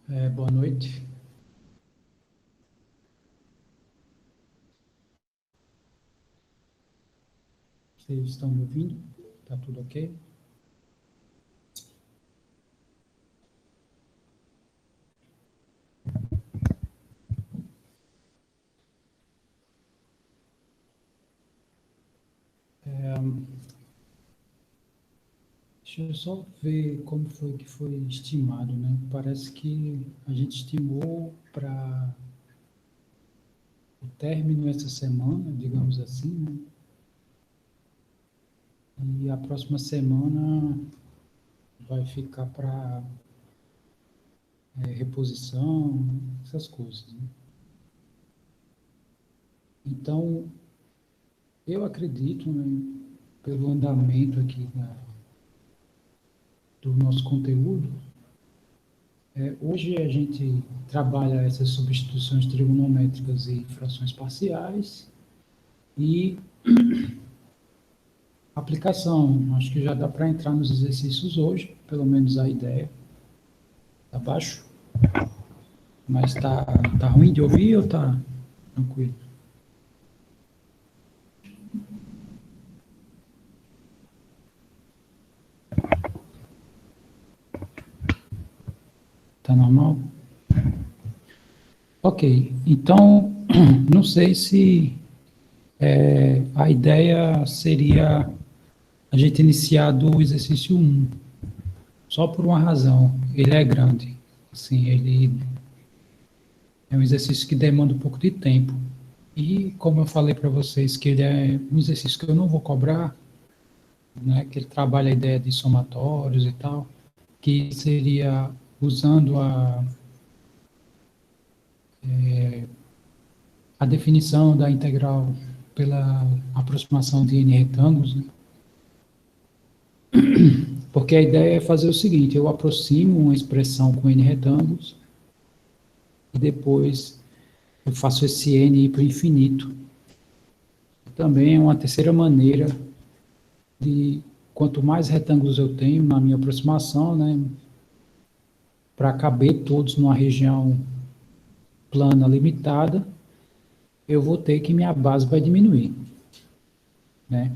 Boa noite. Vocês estão me ouvindo? Tá tudo ok? Deixa eu só ver como foi que foi estimado, né? Parece que a gente estimou para o término essa semana, digamos assim, né? E a próxima semana vai ficar para reposição, essas coisas, né? Então, eu acredito, né, pelo andamento aqui do nosso conteúdo. Hoje a gente trabalha essas substituições trigonométricas e frações parciais e aplicação. Acho que já dá para entrar nos exercícios hoje, pelo menos a ideia. Tá baixo? Mas tá ruim de ouvir ou tá tranquilo? Tá normal? Ok, então não sei se a ideia seria a gente iniciar do exercício um, só por uma razão, ele é grande. Assim, ele é um exercício que demanda um pouco de tempo. E como eu falei para vocês que ele é um exercício que eu não vou cobrar, né, que ele trabalha a ideia de somatórios e tal, que seria usando a definição da integral pela aproximação de n retângulos, né? Porque a ideia é fazer o seguinte, eu aproximo uma expressão com n retângulos e depois eu faço esse n ir para o infinito. Também é uma terceira maneira de, quanto mais retângulos eu tenho na minha aproximação, né, para caber todos numa região plana limitada, eu vou ter que minha base vai diminuir, né?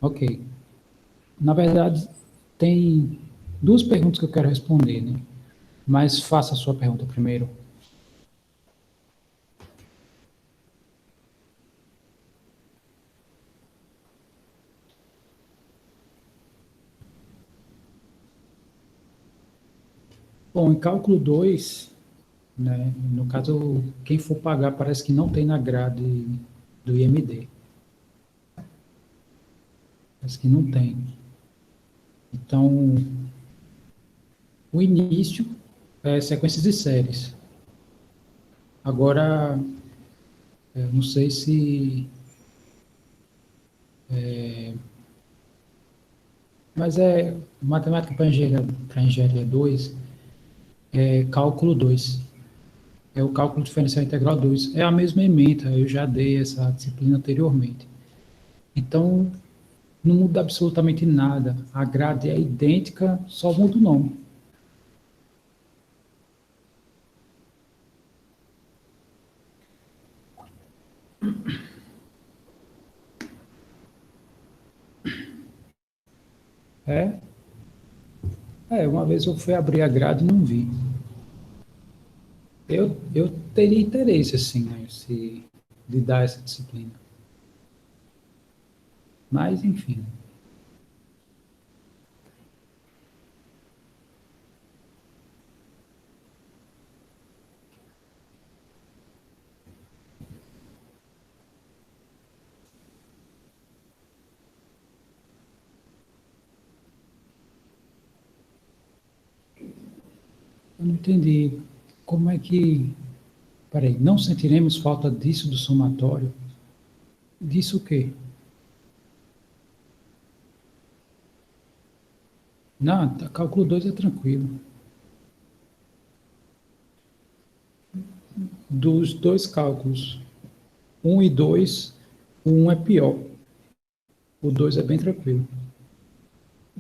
Ok. Na verdade, tem duas perguntas que eu quero responder, né? Mas faça a sua pergunta primeiro. Bom, em cálculo 2, né, no caso, quem for pagar parece que não tem na grade do IMD. Parece que não tem. Então, o início é sequências de séries. Agora, eu não sei se. Mas é matemática para engenharia 2, é cálculo 2. É o cálculo diferencial integral 2. É a mesma ementa, eu já dei essa disciplina anteriormente. Então, não muda absolutamente nada. A grade é idêntica, só muda o nome. É, uma vez eu fui abrir a grade e não vi. Eu teria interesse, assim, né, de dar essa disciplina. Mas, enfim. Eu não entendi como é que. Peraí, não sentiremos falta disso do somatório? Disso o quê? Não, cálculo 2 é tranquilo. Dos dois cálculos, um e 2, o 1 é pior. O 2 é bem tranquilo.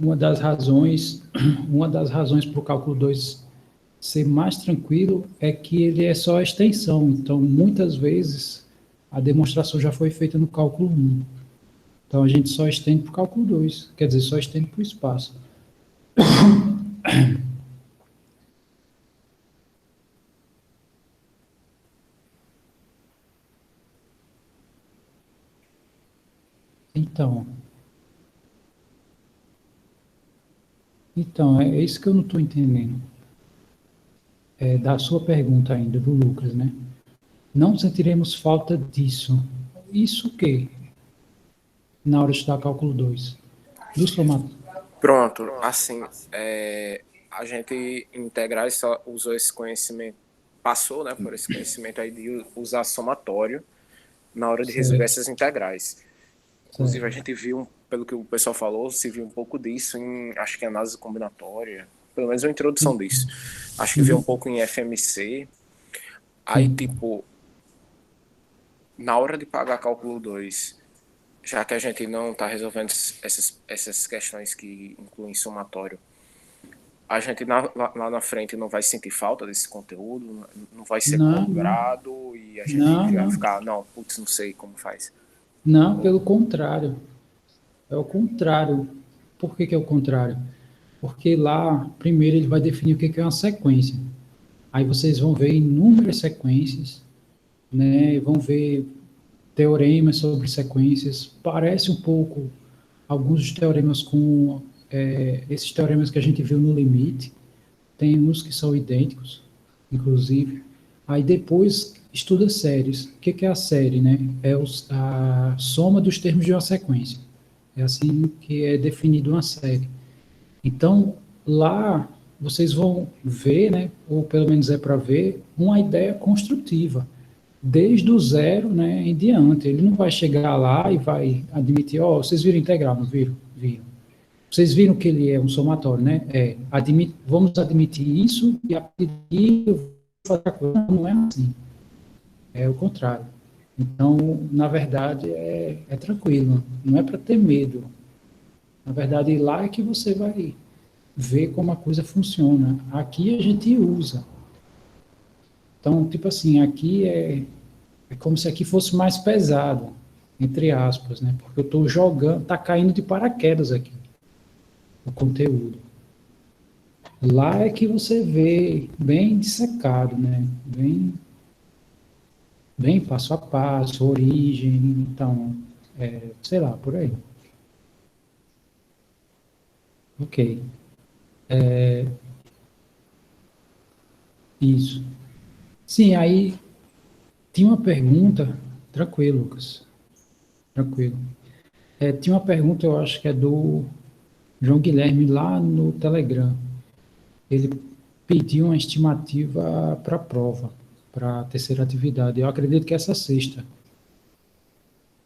uma das razões, uma das razões para o cálculo 2 ser mais tranquilo é que ele é só a extensão. Então, muitas vezes, a demonstração já foi feita no cálculo 1. Então, a gente só estende para o cálculo 2, quer dizer, só estende para o espaço. Então, é isso que eu não estou entendendo. É, da sua pergunta ainda, do Lucas, né? Não sentiremos falta disso. Isso o quê? Na hora de estudar cálculo 2 do somatório. Pronto, assim, a gente em integrais só usou esse conhecimento, passou, né, por esse conhecimento aí de usar somatório na hora de resolver Certo, essas integrais. Inclusive, a certo. gente viu, pelo que o pessoal falou, se viu um pouco disso em, acho que análise combinatória, pelo menos uma introdução disso. Acho que viu um Uhum, pouco em FMC. Aí, sim. tipo, na hora de pagar cálculo 2, já que a gente não está resolvendo essas questões que incluem somatório, a gente lá na frente não vai sentir falta desse conteúdo, não vai ser Não, não, cobrado e a gente não, vai não. ficar, não, putz, não sei como faz. Não, pelo contrário. É o contrário. Por que que é o contrário? Porque lá, primeiro, ele vai definir o que que é uma sequência. Aí vocês vão ver inúmeras sequências, né? Vão ver teoremas sobre sequências. Parece um pouco alguns dos teoremas com esses teoremas que a gente viu no limite. Tem uns que são idênticos, inclusive. Aí depois estuda séries. O que que é a série, né? É a soma dos termos de uma sequência. É assim que é definido uma série. Então, lá vocês vão ver, né, ou pelo menos é para ver, uma ideia construtiva, desde o zero, né, em diante. Ele não vai chegar lá e vai admitir, ó, vocês viram integral, não viram? Viram. Vocês viram que ele é um somatório, né? Vamos admitir isso e a partir daí eu vou fazer a coisa. Não é assim, é o contrário. Então, na verdade, é tranquilo, não é para ter medo. Na verdade, lá é que você vai ver como a coisa funciona. Aqui a gente usa. Então, tipo assim, aqui é como se aqui fosse mais pesado, entre aspas, né? Porque eu estou jogando, tá caindo de paraquedas aqui, o conteúdo. Lá é que você vê bem dissecado, né? Bem passo a passo, origem, então, sei lá, por aí. Ok, isso. Sim, aí tinha uma pergunta, tranquilo, Lucas, tranquilo. Tinha uma pergunta, eu acho que é do João Guilherme lá no Telegram. Ele pediu uma estimativa para a prova, para a terceira atividade. Eu acredito que essa sexta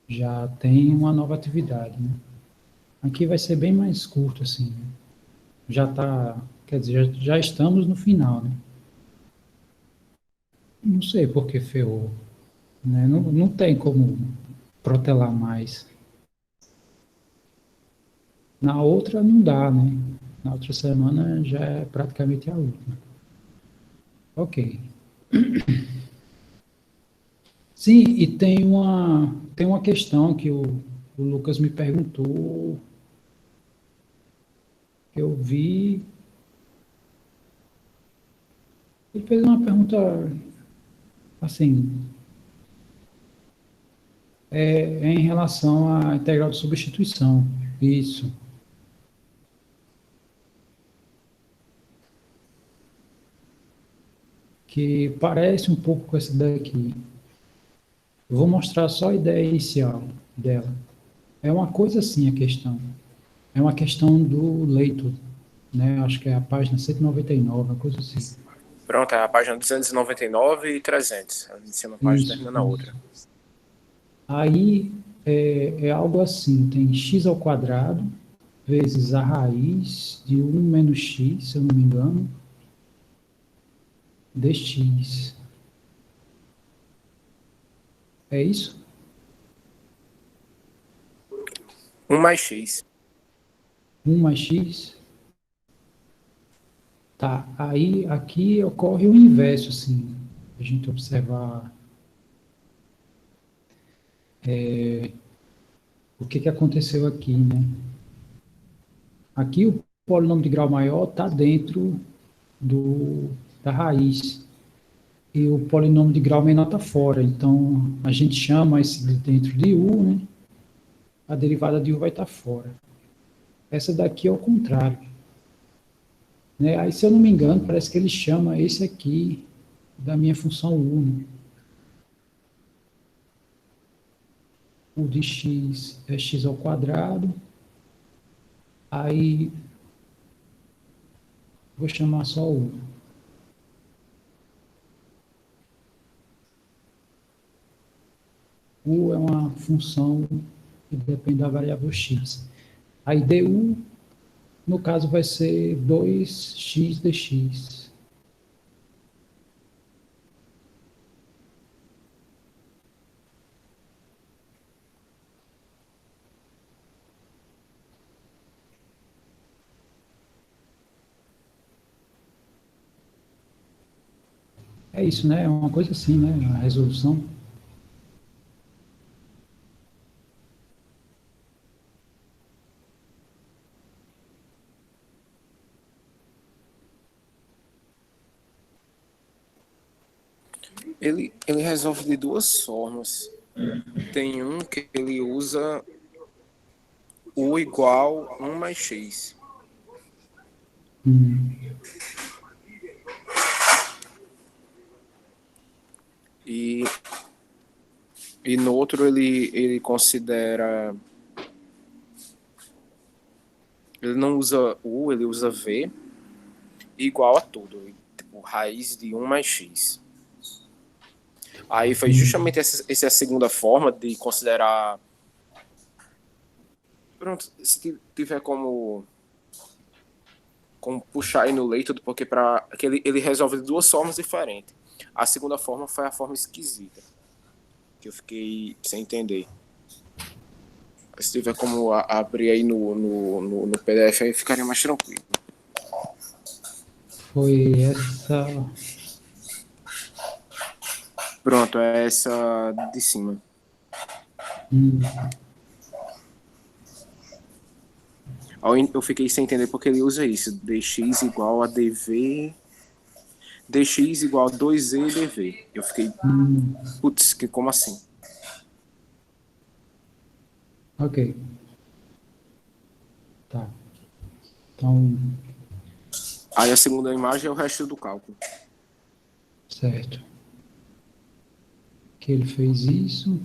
já tem uma nova atividade, né? Aqui vai ser bem mais curto, assim, né? Já está, quer dizer, já estamos no final, né? Não sei por que ferrou, né? Não, não tem como protelar mais. Na outra não dá, né? Na outra semana já é praticamente a última. Ok. Sim, e tem uma questão que o Lucas me perguntou, que eu vi. Ele fez uma pergunta assim, em relação à integral de substituição. Isso. Que parece um pouco com essa daqui. Eu vou mostrar só a ideia inicial dela. É uma coisa assim a questão. É uma questão do leito, né? Acho que é a página 199, uma coisa assim. Pronto, é a página 299 e 300. A gente inicia uma página e Isso, termina na outra. isso. Aí é algo assim, tem x ao quadrado vezes a raiz de 1 - x, se eu não me engano, dx. É isso? 1 mais x. 1 mais x. Tá, aí aqui ocorre o inverso, assim, a gente observar o que aconteceu aqui, né? Aqui o polinômio de grau maior está dentro da raiz, e o polinômio de grau menor está fora, então a gente chama esse de dentro de u, né? A derivada de u vai estar fora. Essa daqui é o contrário, né? Aí, se eu não me engano, parece que ele chama esse aqui da minha função u, né? O de x é x ao quadrado. Aí, vou chamar só u. U é uma função que depende da variável x. Aí, du, no caso, vai ser 2x dx. É isso, né? É uma coisa assim, né? A resolução. Ele resolve de duas formas. Tem um que ele usa u igual 1 mais x. Hum, E, e no outro ele considera... Ele não usa u, ele usa v igual a tudo. Tipo, raiz de 1 mais x. Aí foi justamente essa a segunda forma de considerar... Pronto, se tiver como puxar aí no leito, porque que ele resolve de duas formas diferentes. A segunda forma foi a forma esquisita, que eu fiquei sem entender. Se tiver como abrir aí no PDF, aí ficaria mais tranquilo. foi essa. Pronto, é essa de cima. Hum, Eu fiquei sem entender porque ele usa isso. Dx igual a dv... dx igual a 2e dv. Eu fiquei... Putz, como assim? ok. Tá. Então, Aí a segunda imagem é o resto do cálculo. certo. Que ele fez isso.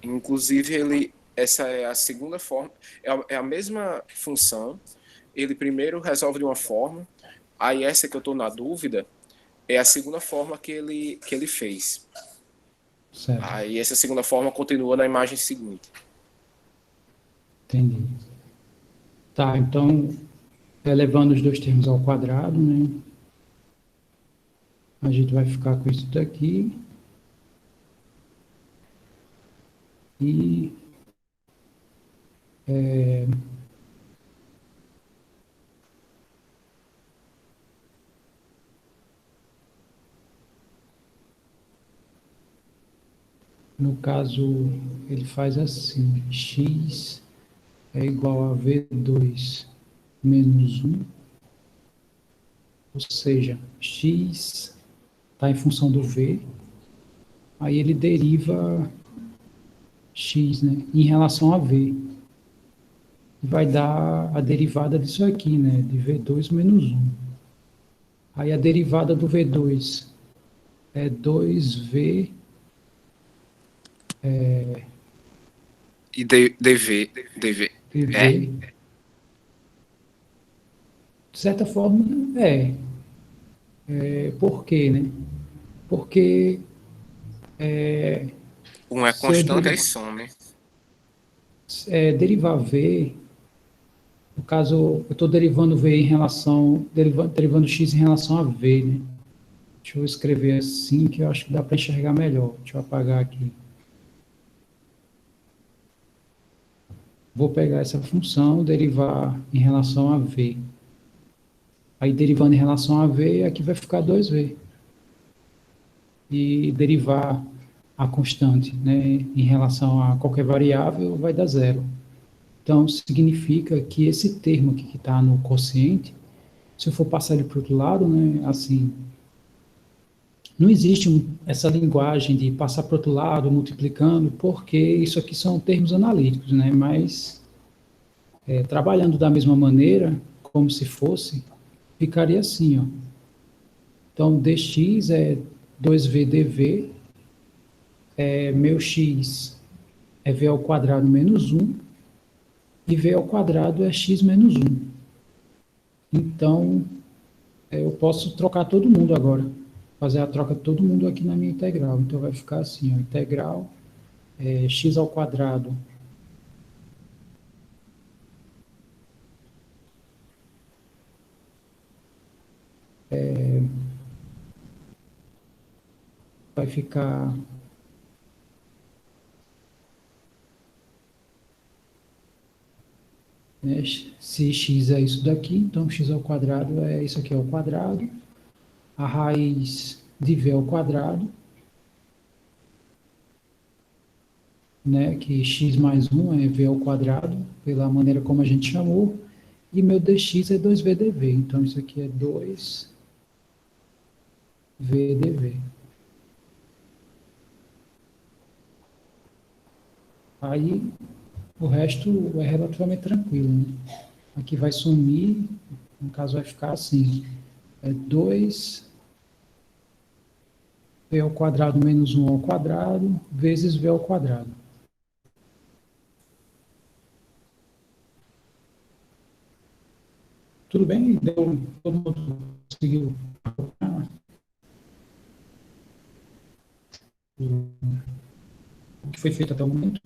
Inclusive, essa é a segunda forma, é a mesma função. Ele primeiro resolve de uma forma, aí essa que eu estou na dúvida é a segunda forma que ele fez. Certo. Aí essa segunda forma continua na imagem seguinte. Entendi. Tá, então, elevando os dois termos ao quadrado, né? A gente vai ficar com isso daqui. E no caso, ele faz assim: x é igual a v2 menos 1, ou seja, x está em função do v, aí ele deriva x, né, em relação a v. E vai dar a derivada disso aqui, né, de v2 menos 1. Aí a derivada do v2 é 2v E dv. É? dv. De certa forma, por quê, né? Porque Um é se eu constante, aí some. derivar v, no caso, eu estou derivando v em relação, derivando x em relação a v, né? Deixa eu escrever assim, que eu acho que dá para enxergar melhor. Deixa eu apagar aqui. vou pegar essa função, derivar em relação a v. Aí, derivando em relação a v, aqui vai ficar 2v. E derivar a constante, né, em relação a qualquer variável, vai dar zero. Então, significa que esse termo aqui que está no quociente, se eu for passar ele para o outro lado, né, assim, não existe essa linguagem de passar para o outro lado, multiplicando, porque isso aqui são termos analíticos, né, mas trabalhando da mesma maneira, como se fosse, ficaria assim, ó. Então, dx é 2v dv, meu x é v ao quadrado menos 1, e v ao quadrado é x menos 1. Então, eu posso trocar todo mundo agora, fazer a troca de todo mundo aqui na minha integral. Então, vai ficar assim, ó, integral x ao quadrado vai ficar né, se x é isso daqui, então x ao quadrado é isso aqui ao quadrado, a raiz de v ao quadrado, né, que x mais 1 é v ao quadrado, pela maneira como a gente chamou, e meu dx é 2v dv, então isso aqui é 2v dv. Aí, o resto é relativamente tranquilo, né? Aqui vai sumir, no caso vai ficar assim, 2v ao quadrado menos 1 ao quadrado, vezes v ao quadrado. Tudo bem? Deu, todo mundo conseguiu acompanhar o que foi feito até o momento?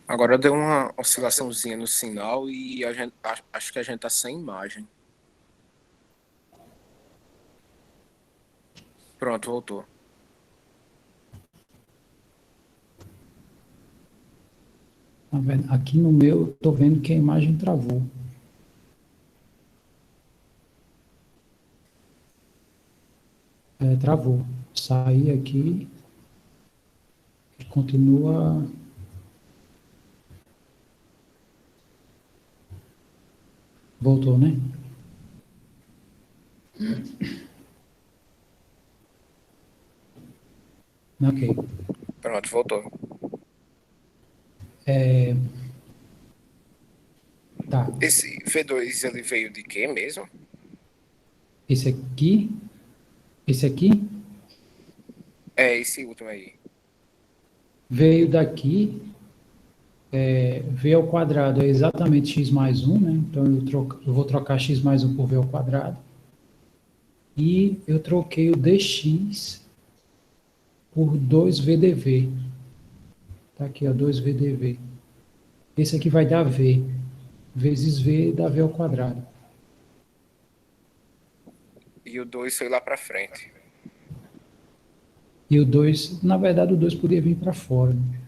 Agora deu uma oscilaçãozinha no sinal e acho que a gente tá sem imagem. Pronto, voltou. Tá vendo? Aqui no meu, estou vendo que a imagem travou. Travou. Saí aqui e continua. Voltou, né? Ok. Pronto, voltou. Tá. Esse V2 ele veio de quê mesmo? Esse aqui. Esse aqui É esse último aí. veio daqui. V ao quadrado é exatamente x mais 1, né? Então eu vou trocar x mais 1 por v ao quadrado. E eu troquei o dx por 2v dv. Tá aqui, ó, 2v dv. Esse aqui vai dar v, vezes v dá v ao quadrado. E o 2 foi lá para frente. E o 2, na verdade, o 2 podia vir para fora, né?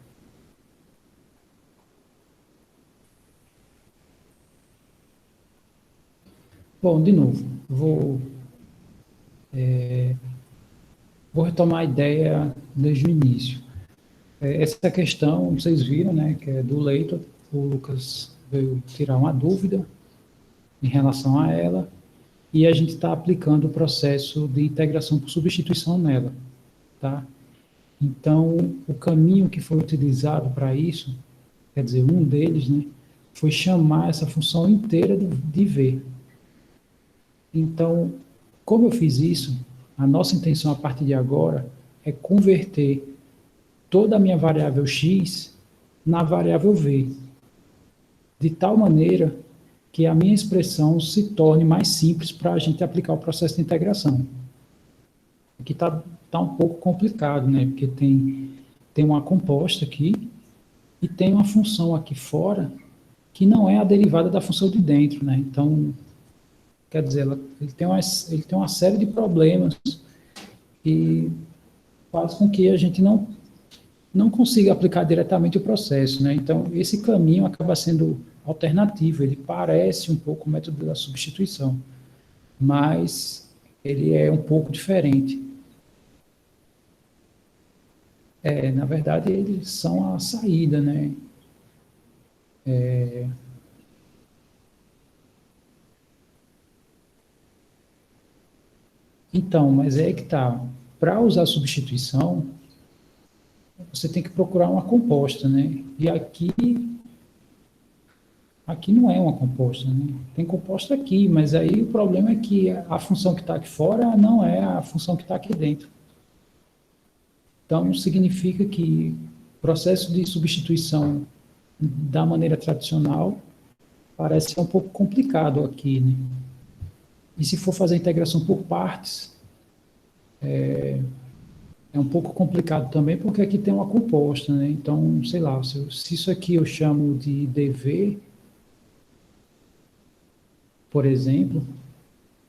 Bom, de novo, vou retomar a ideia desde o início. Essa questão, vocês viram, né, que é do Leighton, o Lucas veio tirar uma dúvida em relação a ela, e a gente está aplicando o processo de integração por substituição nela, tá? Então, o caminho que foi utilizado para isso, quer dizer, um deles, né, foi chamar essa função inteira de V. Então, como eu fiz isso, a nossa intenção a partir de agora é converter toda a minha variável x na variável v, de tal maneira que a minha expressão se torne mais simples para a gente aplicar o processo de integração. Aqui tá um pouco complicado, né? Porque tem uma composta aqui e tem uma função aqui fora que não é a derivada da função de dentro, né? Então, Quer dizer, ele tem uma série de problemas que faz com que a gente não consiga aplicar diretamente o processo, né? Então, esse caminho acaba sendo alternativo, ele parece um pouco o método da substituição, mas ele é um pouco diferente. Na verdade, eles são a saída, né? Então, mas é aí que tá. Para usar substituição, você tem que procurar uma composta, né? E aqui não é uma composta, né? Tem composta aqui, mas aí o problema é que a função que está aqui fora não é a função que está aqui dentro. Então, significa que o processo de substituição da maneira tradicional parece ser um pouco complicado aqui, né? E se for fazer a integração por partes, é um pouco complicado também, porque aqui tem uma composta, né? Então, sei lá, se isso aqui eu chamo de dv, por exemplo,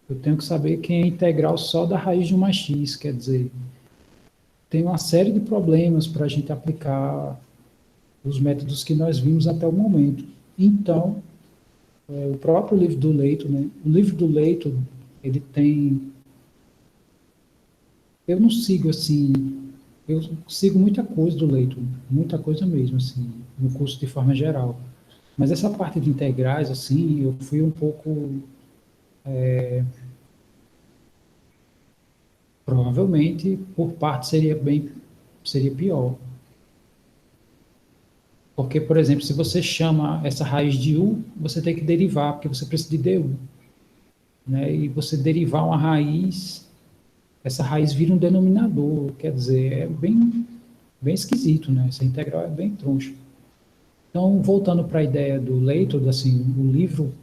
eu tenho que saber quem é integral só da raiz de uma x, quer dizer, tem uma série de problemas para a gente aplicar os métodos que nós vimos até o momento. Então, o próprio livro do Leito, né? O livro do Leito, ele tem... Eu não sigo, assim... Eu sigo muita coisa do Leito, muita coisa mesmo, assim, no curso de forma geral. Mas essa parte de integrais, assim, eu fui um pouco... provavelmente, por parte, seria pior. Porque, por exemplo, se você chama essa raiz de u, você tem que derivar, porque você precisa de du. Né? E você derivar uma raiz, essa raiz vira um denominador, quer dizer, é bem esquisito, né? Essa integral é bem troncha. Então, voltando para a ideia do Leito, assim, o livro,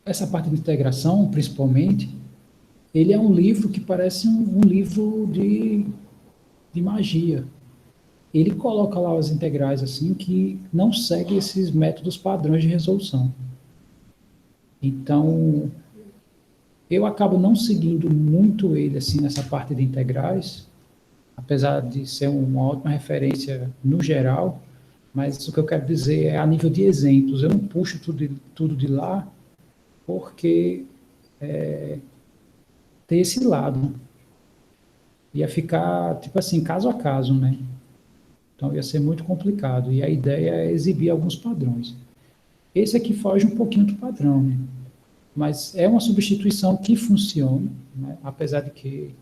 essa parte de integração, principalmente, ele é um livro que parece um livro de magia. Ele coloca lá as integrais assim que não segue esses métodos padrões de resolução. Então, eu acabo não seguindo muito ele assim nessa parte de integrais, apesar de ser uma ótima referência no geral, mas o que eu quero dizer é a nível de exemplos. Eu não puxo tudo de lá, porque tem esse lado. Ia ficar, tipo assim, caso a caso, né? Então ia ser muito complicado. E a ideia é exibir alguns padrões. Esse aqui foge um pouquinho do padrão, né? Mas é uma substituição que funciona, né? Apesar de que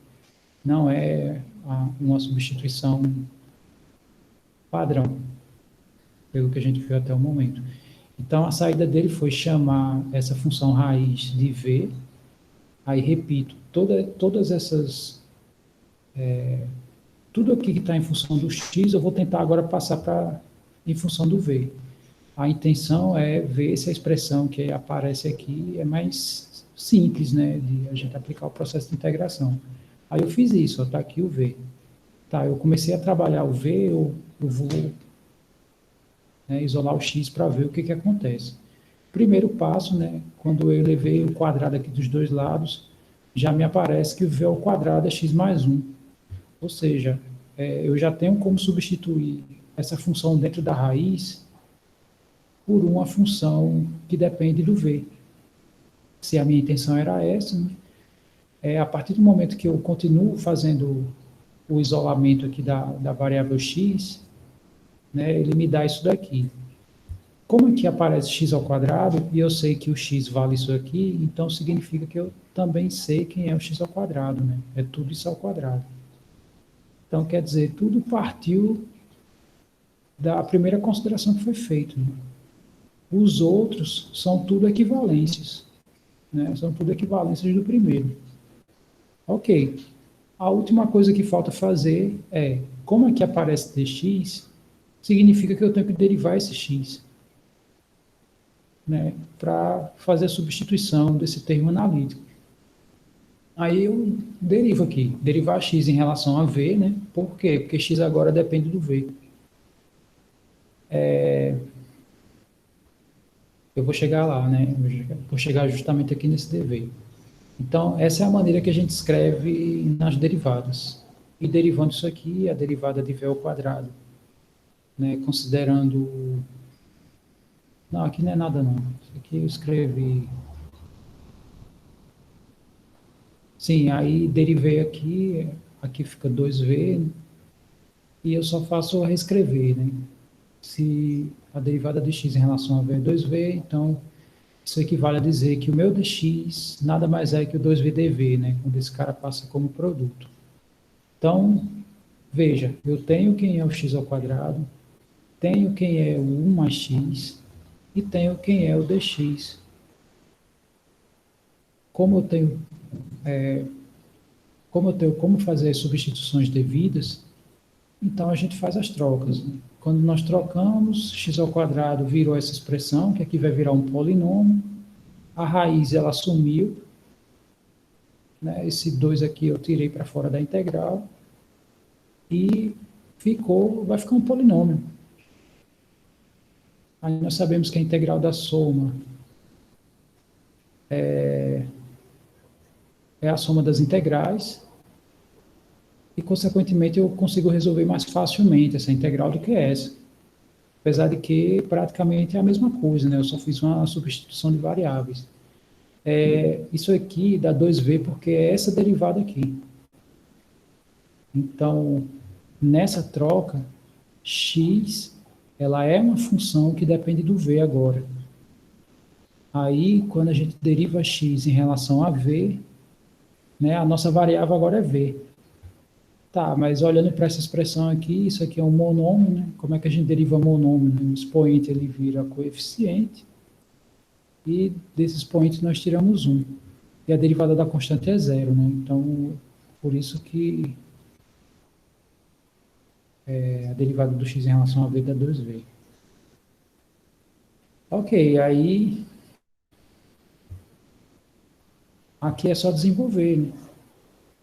não é uma substituição padrão, pelo que a gente viu até o momento. Então, a saída dele foi chamar essa função raiz de v, aí repito, todas essas... tudo aqui que está em função do x, eu vou tentar agora passar em função do v. A intenção é ver se a expressão que aparece aqui é mais simples, né, de a gente aplicar o processo de integração. Aí eu fiz isso, está aqui o v. Tá, eu comecei a trabalhar o v, eu vou, né, isolar o x para ver o que acontece. Primeiro passo, né, quando eu elevei o quadrado aqui dos dois lados, já me aparece que o v ao quadrado é x mais 1. Ou seja, eu já tenho como substituir essa função dentro da raiz por uma função que depende do v. Se a minha intenção era essa, né, a partir do momento que eu continuo fazendo o isolamento aqui da variável x, né, ele me dá isso daqui. Como aqui aparece x ao quadrado, e eu sei que o x vale isso aqui, então significa que eu também sei quem é o x ao quadrado, né? É tudo isso ao quadrado. Então, quer dizer, tudo partiu da primeira consideração que foi feita, né? Os outros são tudo equivalências, né? São tudo equivalências do primeiro. Ok. A última coisa que falta fazer é, como aqui aparece dx, significa que eu tenho que derivar esse x, né, para fazer a substituição desse termo analítico. Aí eu derivo aqui, derivar x em relação a v, né? Por quê? Porque x agora depende do v. eu vou chegar lá, né? Vou chegar justamente aqui nesse dever. Então, essa é a maneira que a gente escreve nas derivadas. E derivando isso aqui, a derivada de v ao quadrado, né? Considerando... Não, aqui não é nada não. Isso aqui eu escrevi... Sim, aí derivei aqui, aqui fica 2v, e eu só faço reescrever, né? Se a derivada de x em relação a v é 2v, então isso equivale a dizer que o meu dx nada mais é que o 2v dv, né? Quando esse cara passa como produto. Então, veja, eu tenho quem é o x ao quadrado, tenho quem é o 1 mais x e tenho quem é o dx. Como eu tenho, como eu tenho como fazer as substituições devidas, então a gente faz as trocas, né? Quando nós trocamos, x ao quadrado virou essa expressão, que aqui vai virar um polinômio, a raiz ela sumiu, né? Esse 2 aqui eu tirei para fora da integral, e vai ficar um polinômio. Aí nós sabemos que a integral da soma é a soma das integrais, e, consequentemente, eu consigo resolver mais facilmente essa integral do que essa. Apesar de que praticamente é a mesma coisa, né? Eu só fiz uma substituição de variáveis. Isso aqui dá 2v porque é essa derivada aqui. Então, nessa troca, x, ela é uma função que depende do v agora. Aí, quando a gente deriva x em relação a v, né, a nossa variável agora é v. Tá, mas olhando para essa expressão aqui, isso aqui é um monômio, né? Como é que a gente deriva monômio, né? O expoente ele vira coeficiente, e desse expoente nós tiramos 1. E a derivada da constante é zero, né? Então, por isso que a derivada do x em relação a v dá 2v. Ok, aí aqui é só desenvolver, né?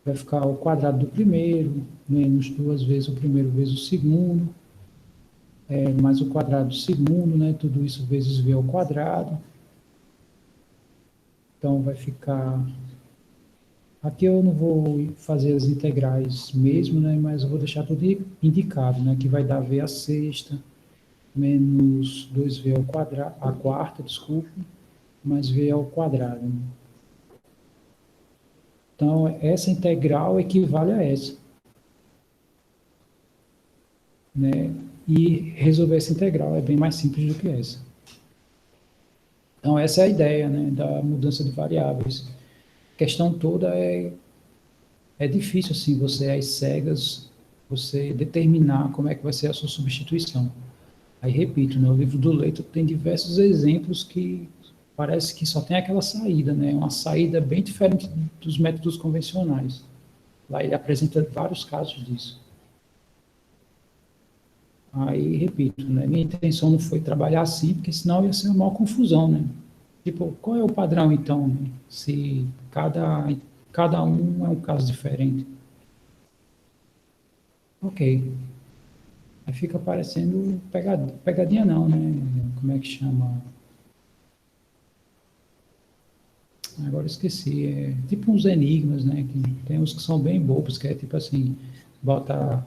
Vai ficar o quadrado do primeiro, menos 2 vezes o primeiro vezes o segundo, mais o quadrado do segundo, né? Tudo isso vezes v ao quadrado. Então, vai ficar... Aqui eu não vou fazer as integrais mesmo, né? Mas eu vou deixar tudo indicado, né? Que vai dar v à sexta, menos 2v ao quadrado, a quarta, desculpe, mais v ao quadrado, né? Então, essa integral equivale a essa, né? E resolver essa integral é bem mais simples do que essa. Então, essa é a ideia, né, da mudança de variáveis. A questão toda é difícil, assim, você, às cegas, você determinar como é que vai ser a sua substituição. Aí, repito, né, o livro do Leito tem diversos exemplos que parece que só tem aquela saída, né, uma saída bem diferente dos métodos convencionais. Lá ele apresenta vários casos disso. Aí, repito, né, minha intenção não foi trabalhar assim, porque senão ia ser uma maior confusão, né? Tipo, qual é o padrão, então, né? Se cada um é um caso diferente. Ok. Aí fica parecendo pegadinha não, né? Como é que chama? Agora eu esqueci. É tipo uns enigmas, né? Que tem uns que são bem bobos, que é tipo assim, bota...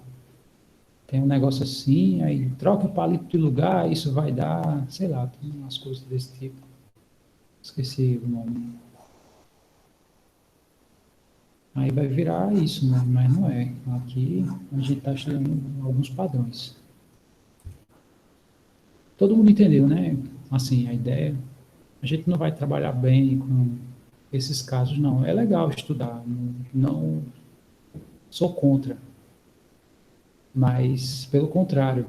Tem um negócio assim, aí troca o palito de lugar, isso vai dar, sei lá, tem umas coisas desse tipo. Esqueci o nome. Aí vai virar isso, né? Mas não é. Aqui a gente está estudando alguns padrões. Todo mundo entendeu, né? Assim, a ideia. A gente não vai trabalhar bem com esses casos, não. É legal estudar, não sou contra. Mas, pelo contrário,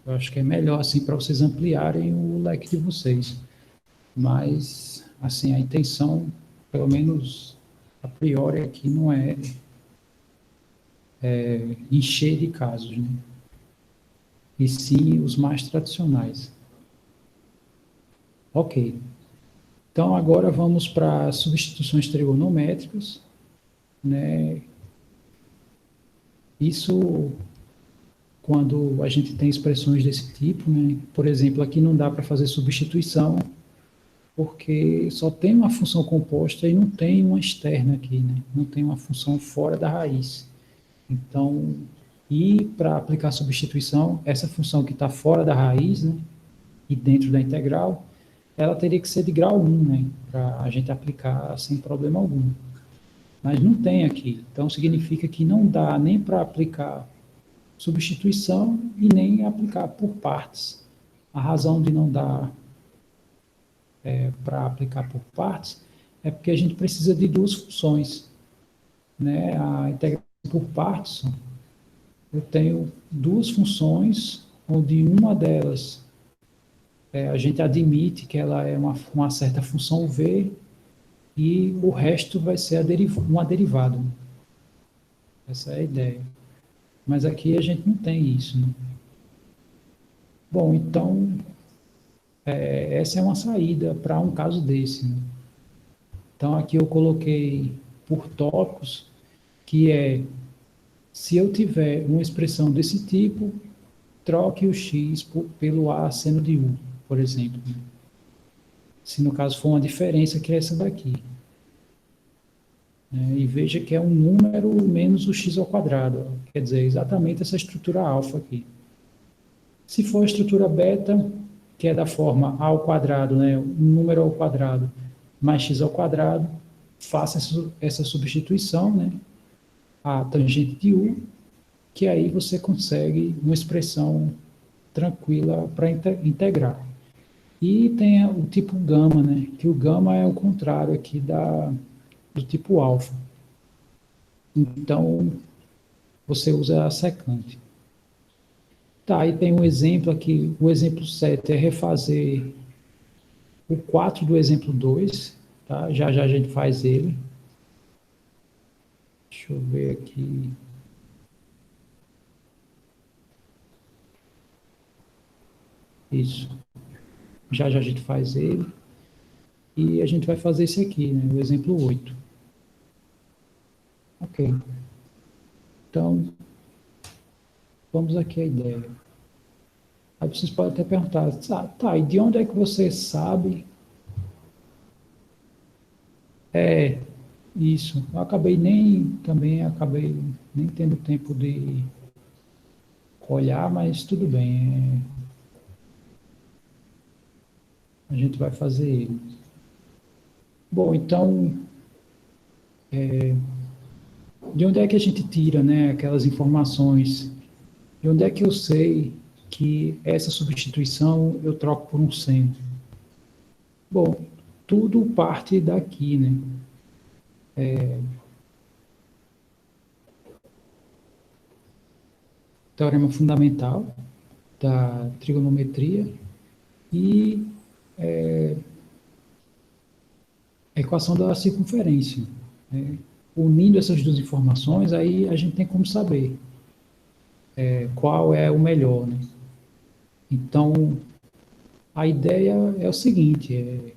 eu acho que é melhor assim para vocês ampliarem o leque de vocês. Mas, assim, a intenção, pelo menos a priori aqui, não é encher de casos, né? E sim os mais tradicionais. Ok. Então, agora vamos para substituições trigonométricas, né? Isso, quando a gente tem expressões desse tipo, né? Por exemplo, aqui não dá para fazer substituição, porque só tem uma função composta e não tem uma externa aqui, né? Não tem uma função fora da raiz. Então, e para aplicar substituição, essa função que está fora da raiz, né, e dentro da integral, ela teria que ser de grau 1, né, para a gente aplicar sem problema algum. Mas não tem aqui. Então, significa que não dá nem para aplicar substituição e nem aplicar por partes. A razão de não dar para aplicar por partes é porque a gente precisa de duas funções, né? A integração por partes, eu tenho duas funções, onde uma delas a gente admite que ela é uma certa função v e o resto vai ser uma derivada. Essa é a ideia. Mas aqui a gente não tem isso, né? Bom, então, essa é uma saída para um caso desse, né? Então, aqui eu coloquei por tópicos, que é, se eu tiver uma expressão desse tipo, troque o x pelo a seno de u, por exemplo. Se no caso for uma diferença, que é essa daqui. E veja que é um número menos o x ao quadrado. Quer dizer, exatamente essa estrutura alfa aqui. Se for a estrutura beta, que é da forma a ao quadrado, né, um número ao quadrado mais x ao quadrado, faça essa substituição, né, a tangente de u, que aí você consegue uma expressão tranquila para integrar. E tem o tipo gama, né, que o gama é o contrário aqui do tipo alfa. Então, você usa a secante. Tá, aí tem um exemplo aqui, o exemplo 7 é refazer o 4 do exemplo 2, tá? Já já a gente faz ele. Deixa eu ver aqui. Isso. Já já a gente faz ele. E a gente vai fazer esse aqui, né? O exemplo 8. Ok. Então, vamos aqui à ideia. Aí vocês podem até perguntar, tá, e de onde é que você sabe? Isso. Eu acabei nem tendo tempo de olhar, mas tudo bem. A gente vai fazer ele. Bom, então, de onde é que a gente tira, né, aquelas informações? De onde é que eu sei que essa substituição eu troco por um seno? Bom, tudo parte daqui, né? Teorema fundamental da trigonometria e a equação da circunferência, né? Unindo essas duas informações, aí a gente tem como saber qual é o melhor, né? Então, a ideia é o seguinte,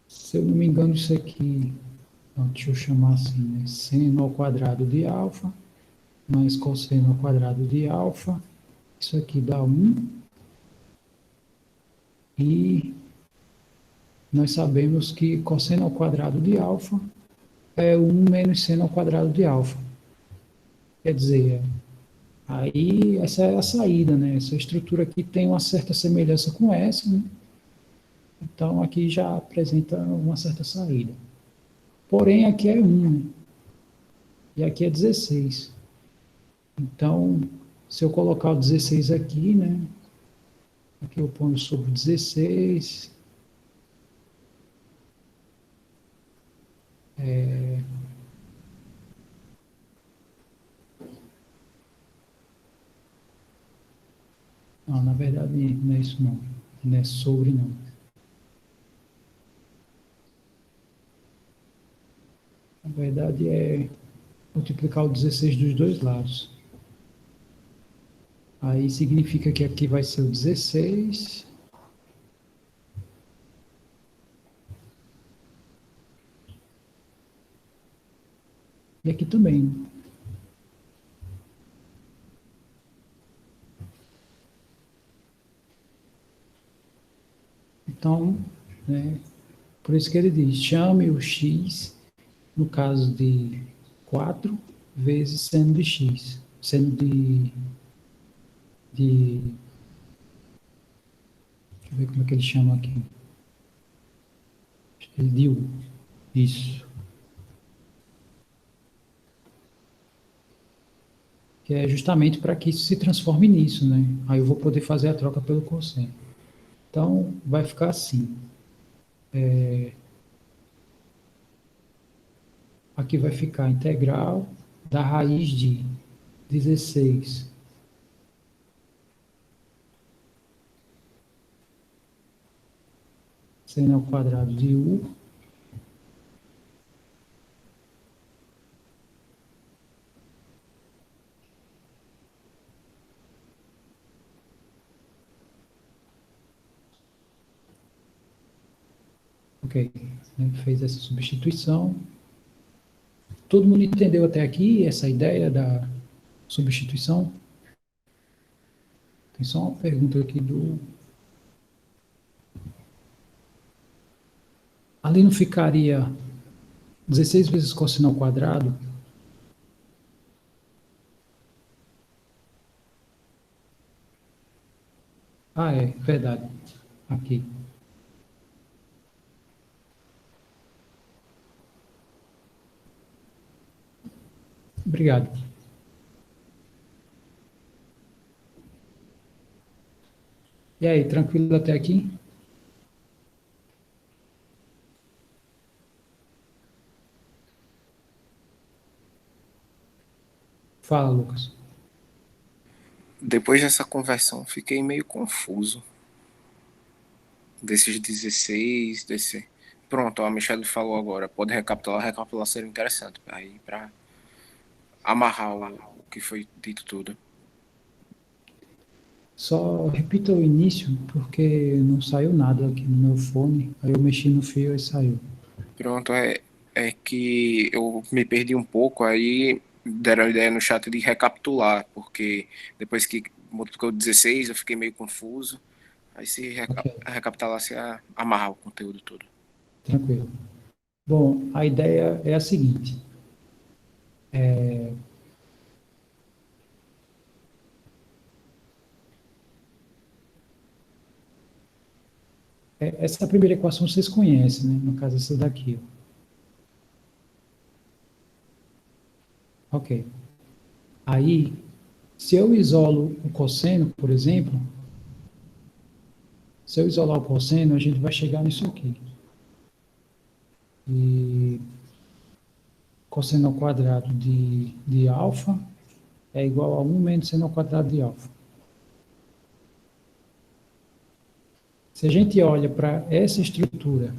se eu não me engano, isso aqui, então, deixa eu chamar assim, né? Seno ao quadrado de alfa, mais cosseno ao quadrado de alfa, isso aqui dá 1, e nós sabemos que cosseno ao quadrado de alfa é 1 menos seno ao quadrado de alfa. Quer dizer, aí essa é a saída, né? Essa estrutura aqui tem uma certa semelhança com essa, né? Então aqui já apresenta uma certa saída. Porém, aqui é 1, né? E aqui é 16. Então, se eu colocar o 16 aqui, né? Aqui eu ponho sobre 16. Não, na verdade não é isso não. Não é sobre não. Na verdade é multiplicar o 16 dos dois lados. Aí significa que aqui vai ser o 16. E aqui também. Então, né, por isso que ele diz, chame o x, no caso de 4 vezes seno de x, seno de deixa eu ver como é que ele chama aqui, acho que ele de u, isso, que é justamente para que isso se transforme nisso, né? Aí eu vou poder fazer a troca pelo cosseno. Então, vai ficar assim, aqui vai ficar a integral da raiz de 16 seno ao quadrado de u, ok, né? Fez essa substituição. Todo mundo entendeu até aqui essa ideia da substituição? Tem só uma pergunta aqui do... Ali não ficaria 16 vezes cosseno ao quadrado? Ah, é, verdade. Aqui. Obrigado. E aí, tranquilo até aqui? Fala, Lucas. Depois dessa conversão, fiquei meio confuso. Desses 16, desse. Pronto, a Michelle falou agora. Pode recapitular, recapitular seria interessante. Aí, para amarrar o que foi dito tudo. Só repita o início, porque não saiu nada aqui no meu fone. Aí eu mexi no fio e saiu. Pronto, é que eu me perdi um pouco, aí deram a ideia no chat de recapitular, porque depois que multiplicou 16, eu fiquei meio confuso. Aí se Ok, recapitulasse, amarrar o conteúdo todo. tranquilo. Bom, a ideia é a seguinte. Essa primeira equação vocês conhecem, né? No caso, essa daqui. Ó. Ok. Aí, se eu isolo o cosseno, por exemplo, se eu isolar o cosseno, a gente vai chegar nisso aqui. E cosseno ao quadrado de alfa é igual a 1 menos seno ao quadrado de alfa. Se a gente olha para essa estrutura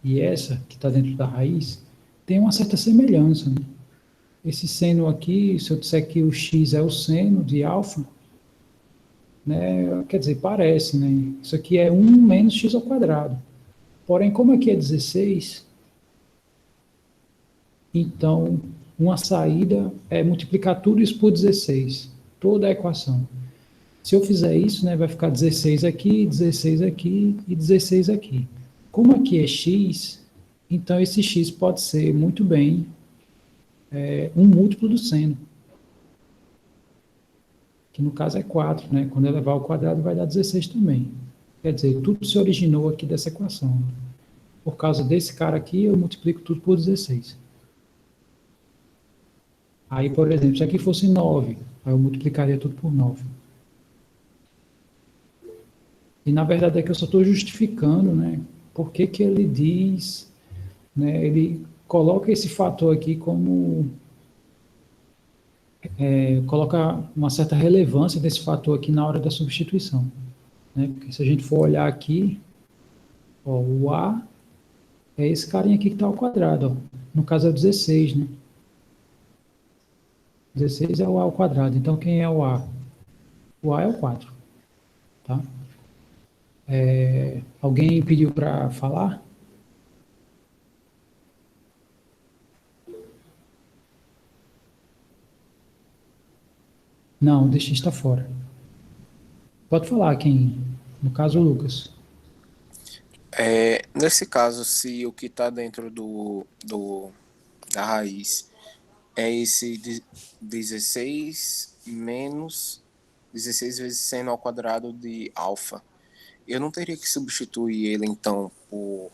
e essa que está dentro da raiz, tem uma certa semelhança, né? Esse seno aqui, se eu disser que o x é o seno de alfa, né, quer dizer, parece, né? Isso aqui é 1 menos x ao quadrado. Porém, como aqui é 16, então uma saída é multiplicar tudo isso por 16, toda a equação. Se eu fizer isso, né, vai ficar 16 aqui, 16 aqui e 16 aqui. Como aqui é x, então esse x pode ser muito bem um múltiplo do seno, que no caso é 4, né? Quando eu levar ao quadrado vai dar 16 também. Quer dizer, tudo se originou aqui dessa equação. Por causa desse cara aqui, eu multiplico tudo por 16. Aí, por exemplo, se aqui fosse 9, aí eu multiplicaria tudo por 9. E na verdade é que eu só estou justificando, né? Por que que ele diz, né? Ele coloca esse fator aqui como coloca uma certa relevância desse fator aqui na hora da substituição, né? Porque se a gente for olhar aqui, ó, o A é esse carinha aqui que está ao quadrado, ó. No caso é o 16, né? 16 é o A ao quadrado. Então quem é o A? O A é o 4, tá? Alguém pediu para falar? Não, o dx está fora. Pode falar quem, no caso, o Lucas. Nesse caso, se o que está dentro da raiz é esse 16 menos 16 vezes seno ao quadrado de alfa, eu não teria que substituir ele, então, por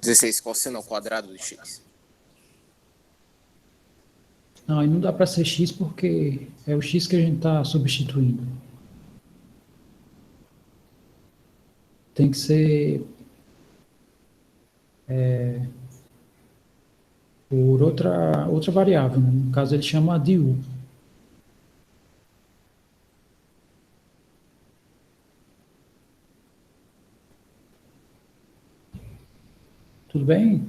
16 cosseno ao quadrado de x? Não, aí não dá para ser x porque é o x que a gente está substituindo. Tem que ser por outra variável, né? No caso, ele chama de u. Tudo bem?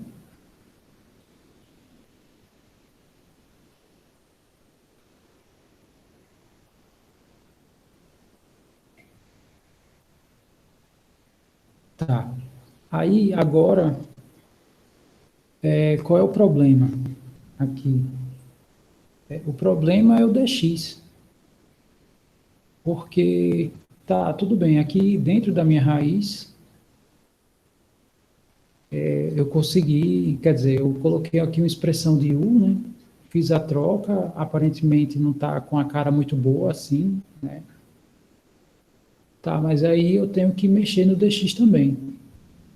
Tá. Aí, agora, qual é o problema aqui? O problema é o dx. Porque, tá, tudo bem, aqui dentro da minha raiz, eu consegui, quer dizer, eu coloquei aqui uma expressão de u, né? Fiz a troca, aparentemente não está com a cara muito boa assim, né? Tá, mas aí eu tenho que mexer no dx também.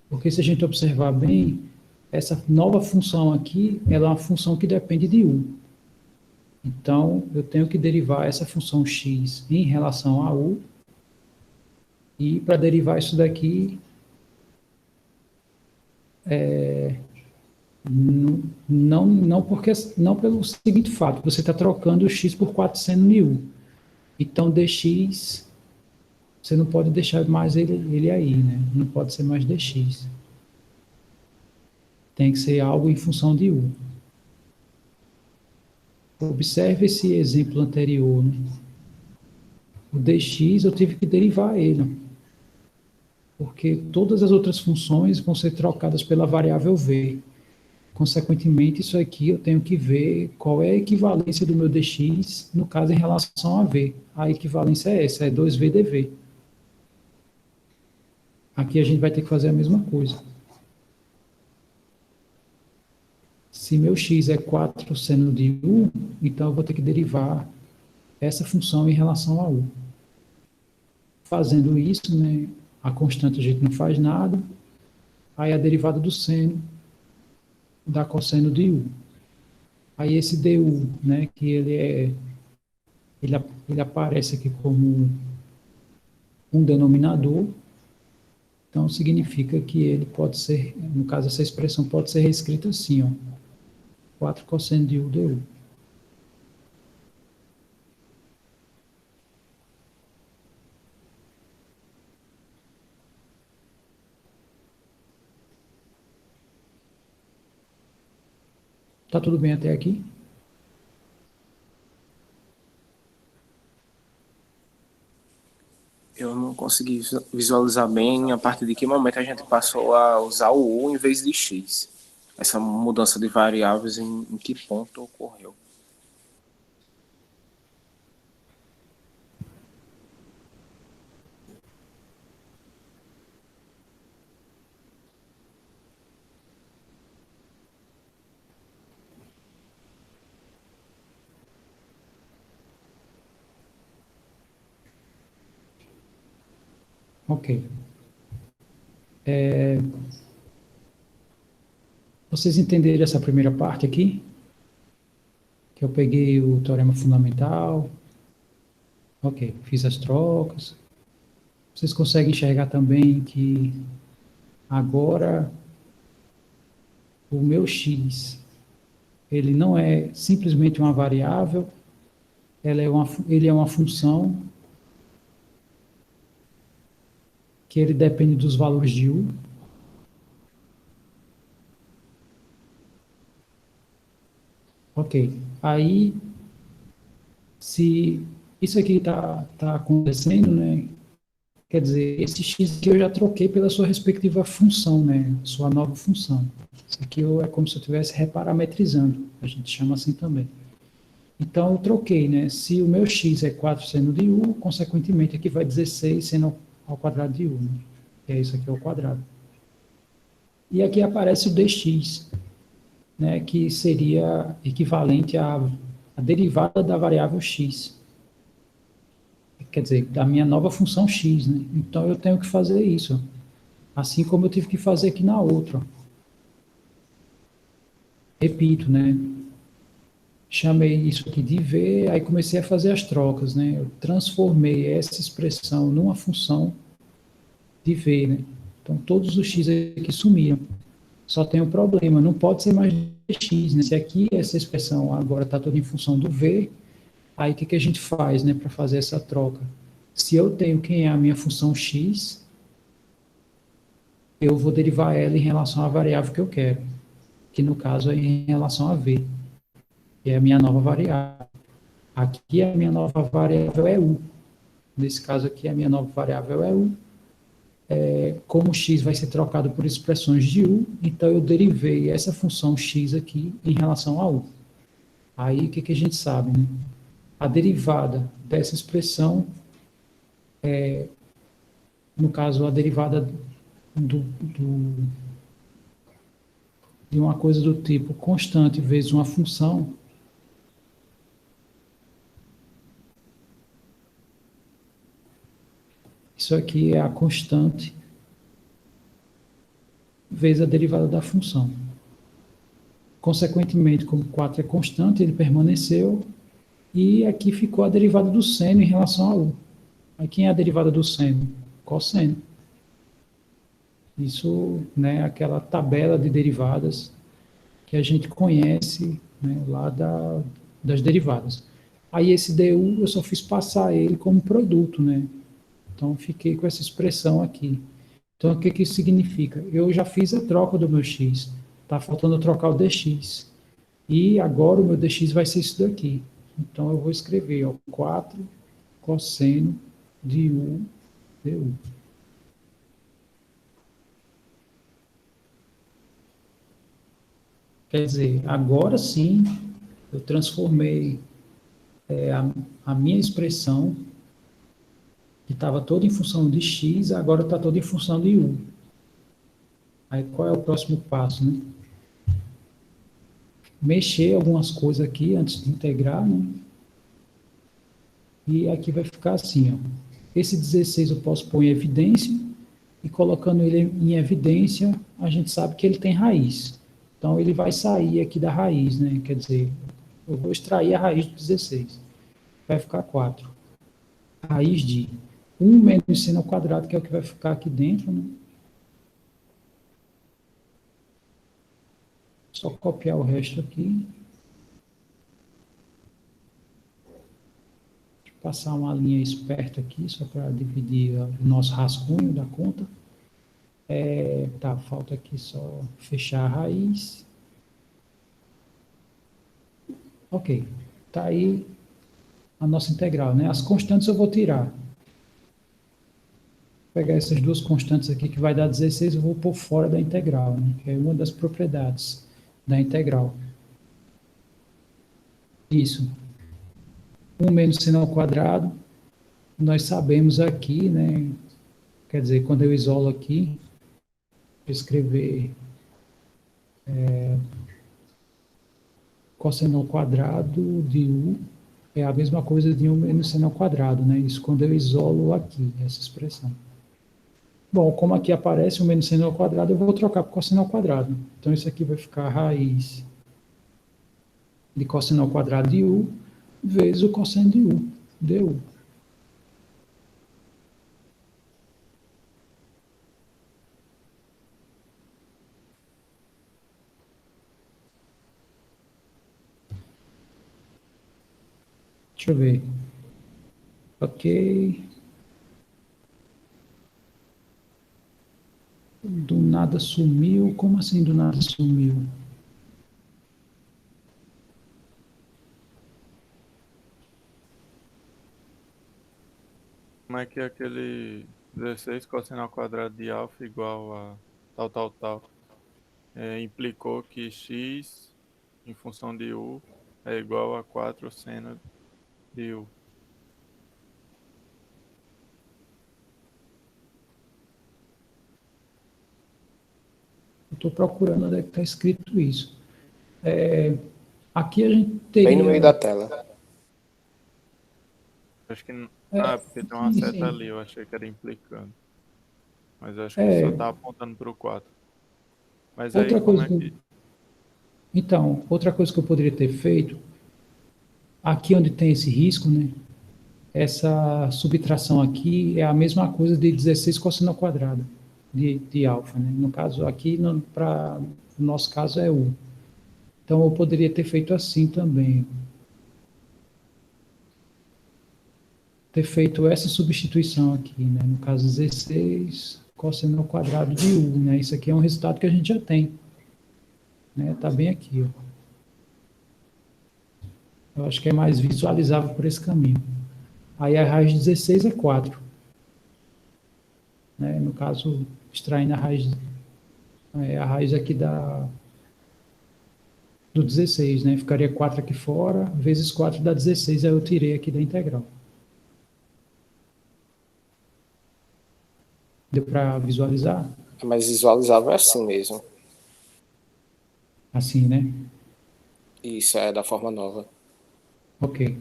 Porque se a gente observar bem, essa nova função aqui, ela é uma função que depende de u. Então, eu tenho que derivar essa função x em relação a u. E para derivar isso daqui, não pelo seguinte fato, você está trocando o x por 4 seno de u. Então, dx, você não pode deixar mais ele aí, né? Não pode ser mais dx. Tem que ser algo em função de u. Observe esse exemplo anterior, né? O dx eu tive que derivar ele, porque todas as outras funções vão ser trocadas pela variável v. Consequentemente, isso aqui eu tenho que ver qual é a equivalência do meu dx, no caso, em relação a v. A equivalência é essa, é 2v dv. Aqui a gente vai ter que fazer a mesma coisa. Se meu x é 4 seno de u, então eu vou ter que derivar essa função em relação a u. Fazendo isso, né, a constante a gente não faz nada, aí a derivada do seno dá cosseno de u. Aí esse du, né, que ele aparece aqui como um denominador, então significa que ele pode ser, no caso essa expressão pode ser reescrita assim, ó, 4 cosseno de u du. Tá tudo bem até aqui? Eu não consegui visualizar bem a partir de que momento a gente passou a usar o u em vez de x. Essa mudança de variáveis em que ponto ocorreu. Ok. Vocês entenderam essa primeira parte aqui? Que eu peguei o teorema fundamental. Ok, fiz as trocas. Vocês conseguem enxergar também que agora o meu x, ele não é simplesmente uma variável, ele é uma função que ele depende dos valores de u. Ok, aí se isso aqui tá acontecendo, né? Quer dizer, esse x aqui eu já troquei pela sua respectiva função, né? Sua nova função. Isso aqui é como se eu estivesse reparametrizando. A gente chama assim também. Então, eu troquei, né? Se o meu x é 4 seno de u, consequentemente, aqui vai 16 seno ao quadrado de u, né? Que é isso aqui ao quadrado. E aqui aparece o dx, né? Que seria equivalente à derivada da variável x. Quer dizer, da minha nova função x, né? Então, eu tenho que fazer isso. Assim como eu tive que fazer aqui na outra. Repito, né? Chamei isso aqui de v, aí comecei a fazer as trocas, né? Eu transformei essa expressão numa função de v, né? Então, todos os x aqui sumiram. Só tem um problema, não pode ser mais dx, né? Se aqui essa expressão agora está toda em função do v, aí o que, que a gente faz, né, para fazer essa troca? Se eu tenho quem é a minha função x, eu vou derivar ela em relação à variável que eu quero, que no caso é em relação a v, que é a minha nova variável. Aqui a minha nova variável é u. Nesse caso aqui, a minha nova variável é u. Como x vai ser trocado por expressões de u, então eu derivei essa função x aqui em relação a u. Aí, o que, que a gente sabe, né? A derivada dessa expressão, no caso, a derivada de uma coisa do tipo constante vezes uma função, isso aqui é a constante vezes a derivada da função. Consequentemente, como 4 é constante, ele permaneceu, e aqui ficou a derivada do seno em relação a u. Aí quem é a derivada do seno? Cosseno. Isso, né, aquela tabela de derivadas que a gente conhece, né, lá das derivadas. Aí esse du eu só fiz passar ele como produto, né? Então fiquei com essa expressão aqui. Então o que que isso significa? Eu já fiz a troca do meu x, está faltando trocar o dx. E agora o meu dx vai ser isso daqui. Então eu vou escrever, ó, 4 cosseno de u du. Quer dizer, agora sim eu transformei a minha expressão, que estava toda em função de x, agora está toda em função de u. Aí qual é o próximo passo, né? Mexer algumas coisas aqui antes de integrar, né? E aqui vai ficar assim, ó. Esse 16 eu posso pôr em evidência, e colocando ele em evidência, a gente sabe que ele tem raiz. Então ele vai sair aqui da raiz, né? Quer dizer, eu vou extrair a raiz do 16. Vai ficar 4. Raiz de 1 menos seno ao quadrado, que é o que vai ficar aqui dentro, né? Só copiar o resto aqui. Passar uma linha esperta aqui, só para dividir o nosso rascunho da conta. Tá, falta aqui só fechar a raiz. Ok, tá aí a nossa integral, né? As constantes eu vou tirar. Vou pegar essas duas constantes aqui, que vai dar 16, eu vou pôr fora da integral, né? Que é uma das propriedades da integral. Isso. 1 menos seno ao quadrado, nós sabemos aqui, né? Quer dizer, quando eu isolo aqui, vou escrever cosseno ao quadrado de u é a mesma coisa de 1 menos seno ao quadrado, né? Isso quando eu isolo aqui, essa expressão. Bom, como aqui aparece 1 menos seno ao quadrado, eu vou trocar por cosseno ao quadrado. Então, isso aqui vai ficar a raiz de cosseno ao quadrado de u vezes o cosseno de u, du. Deixa eu ver. Ok. Do nada sumiu. Como assim do nada sumiu? Como é que é aquele 16 cosseno ao quadrado de alfa igual a tal, tal, tal? Implicou que x em função de u é igual a 4 seno de U. Eu estou procurando onde é que está escrito isso. Aqui a gente Bem no meio da teria. tela. Acho que. É, Porque tem uma sim, seta sim. ali, eu achei que era implicando. Mas eu acho que só É, tá apontando pro 4. Mas aí outra como coisa é que que. então, outra coisa que eu poderia ter feito, aqui onde tem esse risco, né? Essa subtração aqui é a mesma coisa de 16 cosseno ao quadrado de alfa, né? No caso aqui, para o nosso caso é U. Então eu poderia ter feito assim também, ter feito essa substituição aqui, né? No caso 16 cosseno ao quadrado de U, né? Isso aqui é um resultado que a gente já tem, né? Tá bem aqui, ó. Eu acho que é mais visualizável por esse caminho. Aí a raiz de 16 é 4, né? No caso, extraindo a raiz aqui do 16, né? Ficaria 4 aqui fora, vezes 4 dá 16, aí eu tirei aqui da integral. Deu para visualizar? É mais visualizável é assim mesmo. Assim, né? Isso é da forma nova. Ok.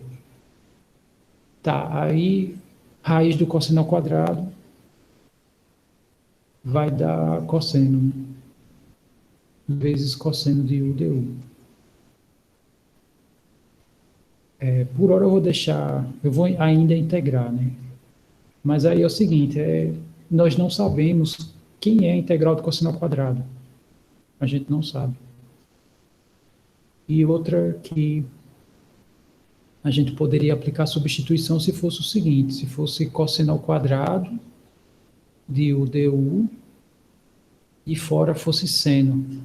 Tá, aí raiz do cosseno ao quadrado vai dar cosseno, né? Vezes cosseno de U du. Por hora eu vou deixar, eu vou ainda integrar, né? Mas aí é o seguinte, nós não sabemos quem é a integral do cosseno ao quadrado. A gente não sabe. E outra que a gente poderia aplicar substituição se fosse o seguinte, se fosse cosseno ao quadrado de U du e fora fosse seno.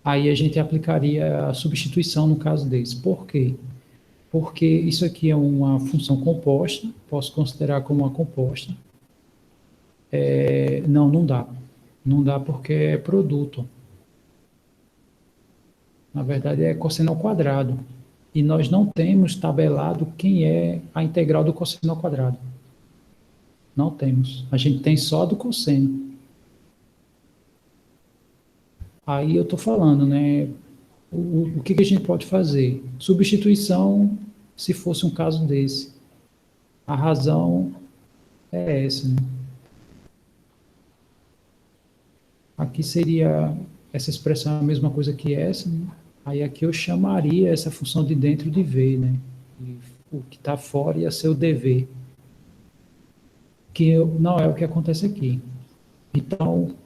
Aí a gente aplicaria a substituição no caso desse. Por quê? Porque isso aqui é uma função composta, posso considerar como uma composta. Não, não dá. Não dá porque é produto. Na verdade é cosseno ao quadrado. E nós não temos tabelado quem é a integral do cosseno ao quadrado. Não temos. A gente tem só do cosseno. Aí eu estou falando, né? O que a gente pode fazer? Substituição, se fosse um caso desse. A razão é essa, né? Aqui seria essa expressão a mesma coisa que essa, né? Aí aqui eu chamaria essa função de dentro de V, né? E o que está fora ia ser o dv, que não é o que acontece aqui. Então,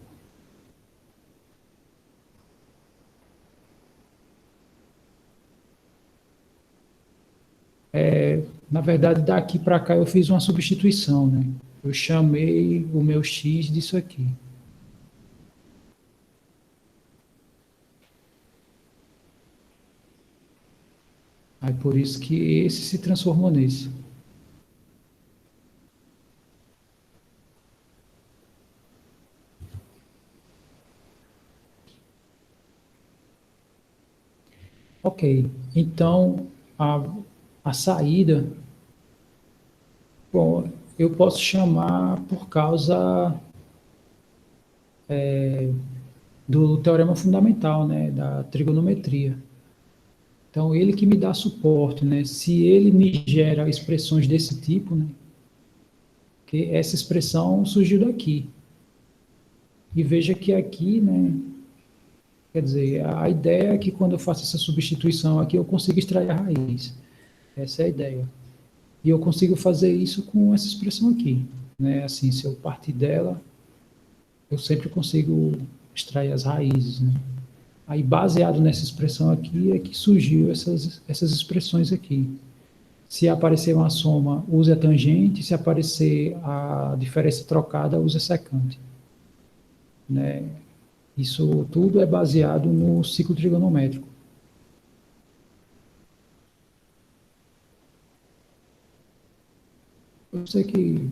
na verdade, daqui para cá eu fiz uma substituição, né? Eu chamei o meu x disso aqui. Aí por isso que esse se transformou nesse. Ok, então a saída, bom, eu posso chamar por causa do teorema fundamental, né, da trigonometria. Então, ele que me dá suporte, né? Se ele me gera expressões desse tipo, né? Que essa expressão surgiu daqui. E veja que aqui, né? Quer dizer, a ideia é que quando eu faço essa substituição aqui, eu consigo extrair a raiz. Essa é a ideia. E eu consigo fazer isso com essa expressão aqui, né? Assim, se eu partir dela, eu sempre consigo extrair as raízes, né? Aí, baseado nessa expressão aqui, é que surgiu essas expressões aqui. Se aparecer uma soma, use a tangente. Se aparecer a diferença trocada, use a secante. Né? Isso tudo é baseado no ciclo trigonométrico. Eu sei que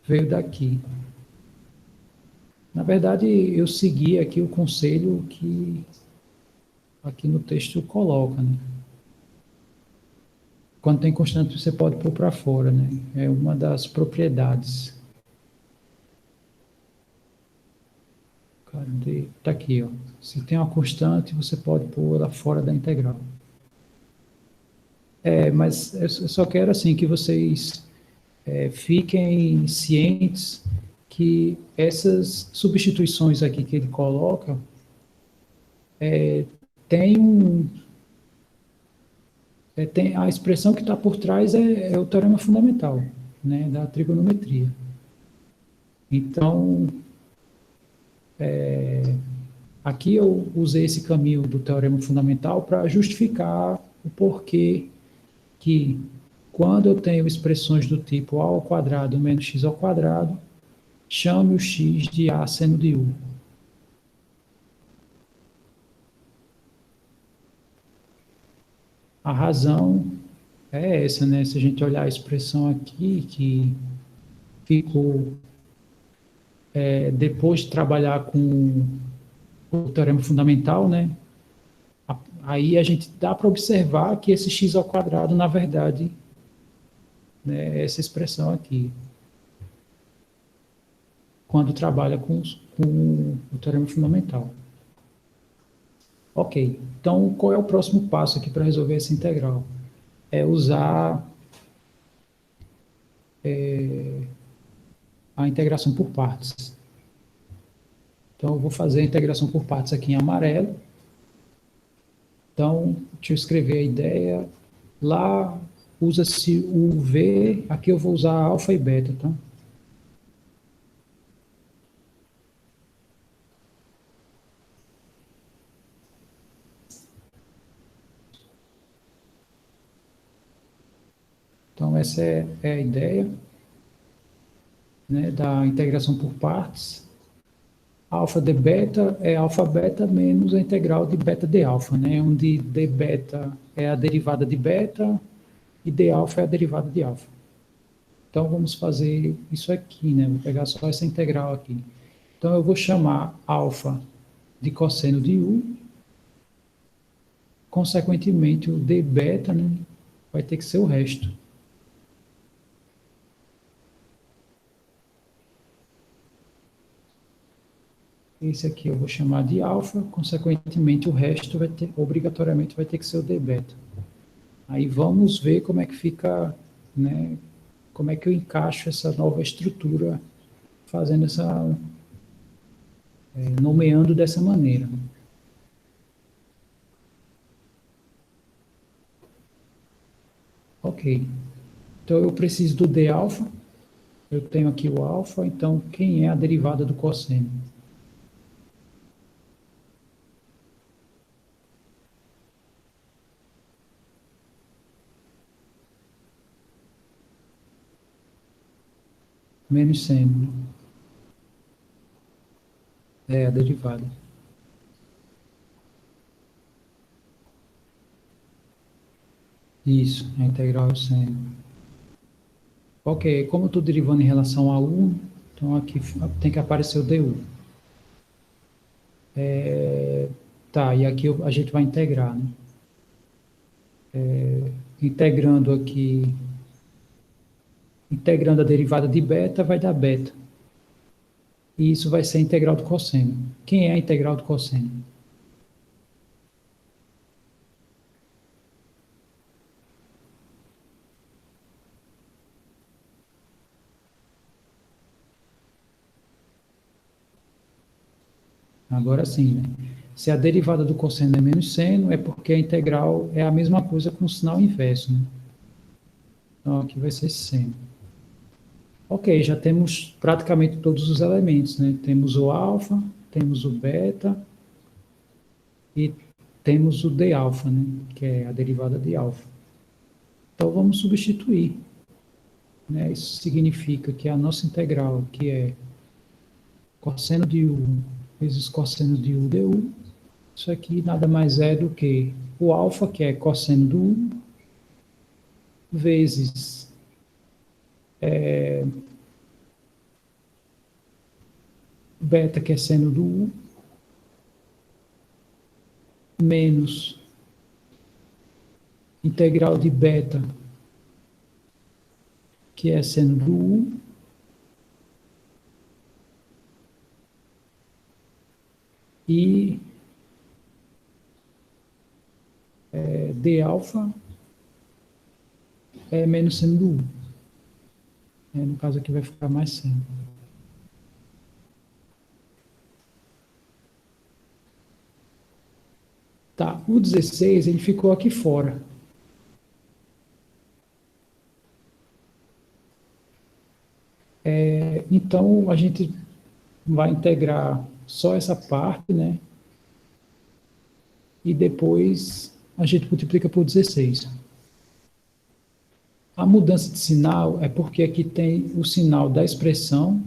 veio daqui. Na verdade, eu segui aqui o conselho que aqui no texto coloca, né? Quando tem constante, você pode pôr para fora, né? É uma das propriedades. Cadê? Tá aqui, ó. Se tem uma constante, você pode pôr ela fora da integral. Mas eu só quero, assim, que vocês fiquem cientes que essas substituições aqui que ele coloca tem tem a expressão que está por trás é o teorema fundamental, né, da trigonometria. Então, aqui eu usei esse caminho do teorema fundamental para justificar o porquê que quando eu tenho expressões do tipo a ao quadrado menos x ao quadrado, chame o x de a seno de u. A razão é essa, né? Se a gente olhar a expressão aqui, que ficou depois de trabalhar com o teorema fundamental, né? Aí a gente dá para observar que esse x ao quadrado, na verdade, né, é essa expressão aqui, quando trabalha com o teorema fundamental. Ok, então qual é o próximo passo aqui para resolver essa integral? É usar a integração por partes. Então eu vou fazer a integração por partes aqui em amarelo. Então, deixa eu escrever a ideia. Lá usa-se o V, aqui eu vou usar alfa e beta, tá? Então, essa é a ideia, né, da integração por partes. Alfa de beta é alfa beta menos a integral de beta de alfa, né, onde d beta é a derivada de beta e d alfa é a derivada de alfa. Então, vamos fazer isso aqui, né? Vou pegar só essa integral aqui. Então, eu vou chamar alfa de cosseno de u. Consequentemente, o d beta, né, vai ter que ser o resto. Esse aqui eu vou chamar de alfa, consequentemente, o resto obrigatoriamente vai ter que ser o d beta. Aí vamos ver como é que fica, né, como é que eu encaixo essa nova estrutura, fazendo essa, nomeando dessa maneira. Ok. Então, eu preciso do d alfa. Eu tenho aqui o alfa, então, quem é a derivada do cosseno? Menos seno. É a derivada. Isso, a integral é o seno. Ok, como eu estou derivando em relação a 1, então aqui tem que aparecer o du. Tá, e aqui a gente vai integrar, né? Integrando aqui, integrando a derivada de beta, vai dar beta. E isso vai ser a integral do cosseno. Quem é a integral do cosseno? Agora sim, né? Se a derivada do cosseno é menos seno, é porque a integral é a mesma coisa com o sinal inverso, né? Então aqui vai ser seno. Ok, já temos praticamente todos os elementos, né? Temos o alfa, temos o beta e temos o d alfa, né? Que é a derivada de alfa. Então vamos substituir, né? Isso significa que a nossa integral, que é cosseno de u vezes cosseno de u du, isso aqui nada mais é do que o alfa, que é cosseno do u, vezes beta, que é seno do U, menos integral de beta, que é seno do U, e d alfa é menos seno do U. No caso aqui vai ficar mais seno. Tá, o 16 ele ficou aqui fora. Então, a gente vai integrar só essa parte, né? E depois a gente multiplica por 16. A mudança de sinal é porque aqui tem o sinal da expressão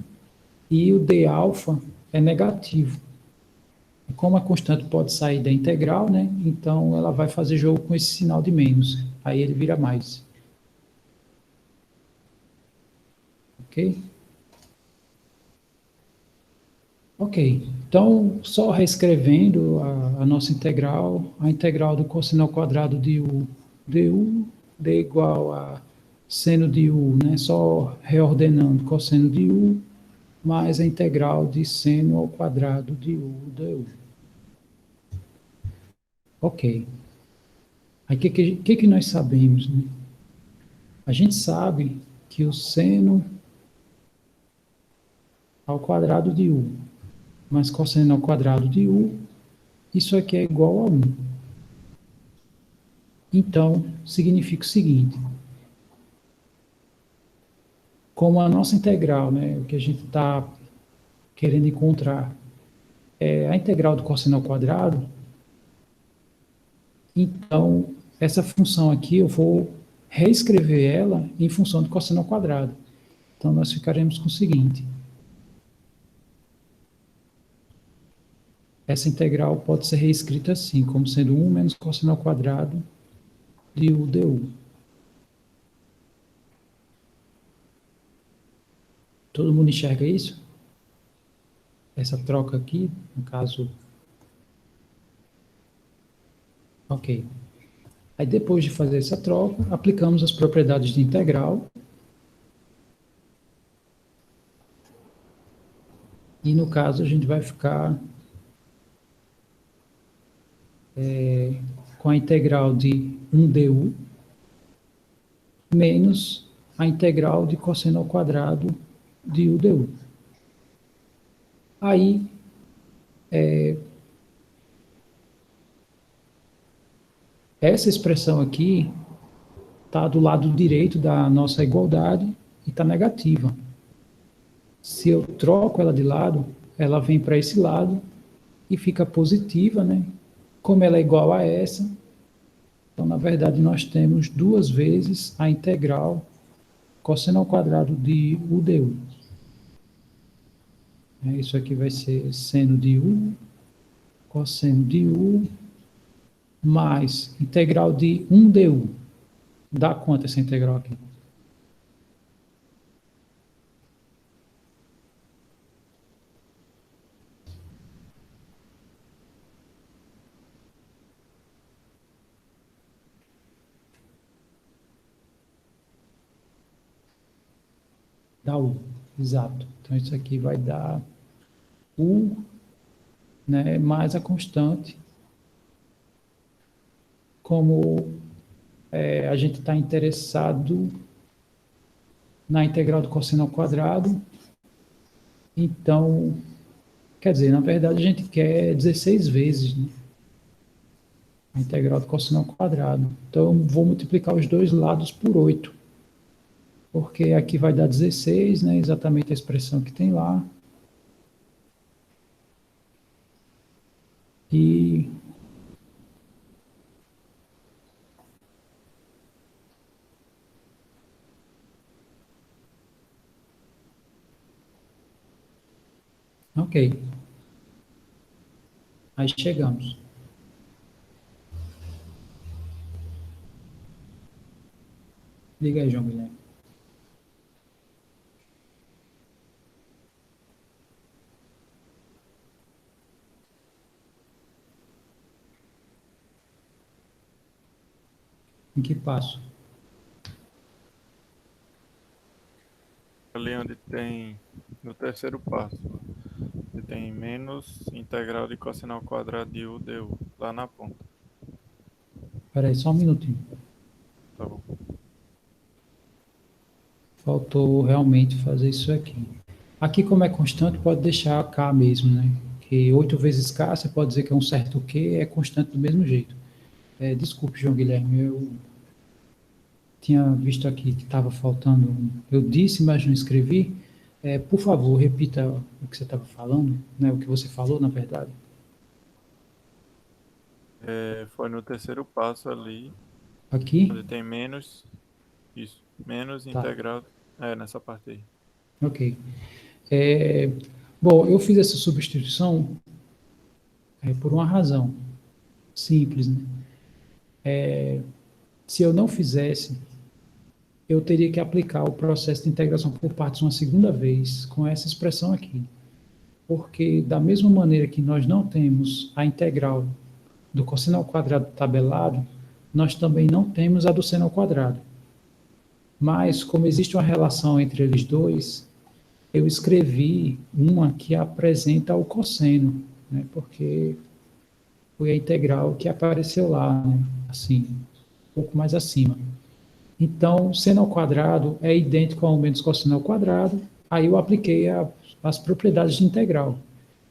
e o d alfa é negativo. Como a constante pode sair da integral, né? Então ela vai fazer jogo com esse sinal de menos. Aí ele vira mais. Ok? Ok. Então, só reescrevendo a nossa integral, a integral do cosseno ao quadrado de u, du, d igual a seno de u, né? Só reordenando cosseno de u, mais a integral de seno ao quadrado de u du. Ok. Aí o que nós sabemos, né? A gente sabe que o seno ao quadrado de u mais cosseno ao quadrado de u, isso aqui é igual a 1. Então, significa o seguinte: como a nossa integral, né, o que a gente está querendo encontrar, é a integral do cosseno ao quadrado, então, essa função aqui eu vou reescrever ela em função do cosseno ao quadrado. Então, nós ficaremos com o seguinte: essa integral pode ser reescrita assim, como sendo 1 menos cosseno ao quadrado de u du. Todo mundo enxerga isso? Essa troca aqui, no caso. Ok. Aí depois de fazer essa troca, aplicamos as propriedades de integral. E no caso a gente vai ficar com a integral de 1 du menos a integral de cosseno ao quadrado de u du. Aí, essa expressão aqui está do lado direito da nossa igualdade e está negativa. Se eu troco ela de lado, ela vem para esse lado e fica positiva, né? Como ela é igual a essa, então, na verdade, nós temos duas vezes a integral cosseno ao quadrado de u du. Isso aqui vai ser seno de u, cosseno de u, mais integral de 1 du. Dá quanto essa integral aqui? Dá u, exato. Então, isso aqui vai dar u, né, mais a constante. Como a gente está interessado na integral do cosseno ao quadrado, então, quer dizer, na verdade a gente quer 16 vezes, né, a integral do cosseno ao quadrado. Então, vou multiplicar os dois lados por 8, porque aqui vai dar 16, né, exatamente a expressão que tem lá. E ok, aí chegamos. Liga aí, João Guilherme. Em que passo? Ali onde tem, no terceiro passo, onde tem menos integral de cosseno ao quadrado de U du, lá na ponta. Espera aí, só um minutinho. Tá bom. Faltou realmente fazer isso aqui. Aqui, como é constante, pode deixar K mesmo, né? Que 8 vezes K, você pode dizer que é um certo Q, é constante do mesmo jeito. Desculpe, João Guilherme, eu tinha visto aqui que estava faltando. Eu disse, mas não escrevi. Por favor, repita o que você estava falando, né? O que você falou, na verdade. Foi no terceiro passo ali, Aqui? onde tem menos, isso, menos Tá, integral, nessa parte aí. ok. É, bom, eu fiz essa substituição por uma razão simples, né? Se eu não fizesse, eu teria que aplicar o processo de integração por partes uma segunda vez com essa expressão aqui. Porque, da mesma maneira que nós não temos a integral do cosseno ao quadrado tabelado, nós também não temos a do seno ao quadrado. Mas, como existe uma relação entre eles dois, eu escrevi uma que apresenta o cosseno, né? Porque foi a integral que apareceu lá, né? Assim, um pouco mais acima. Então, seno ao quadrado é idêntico ao menos cosseno ao quadrado. Aí eu apliquei as propriedades de integral,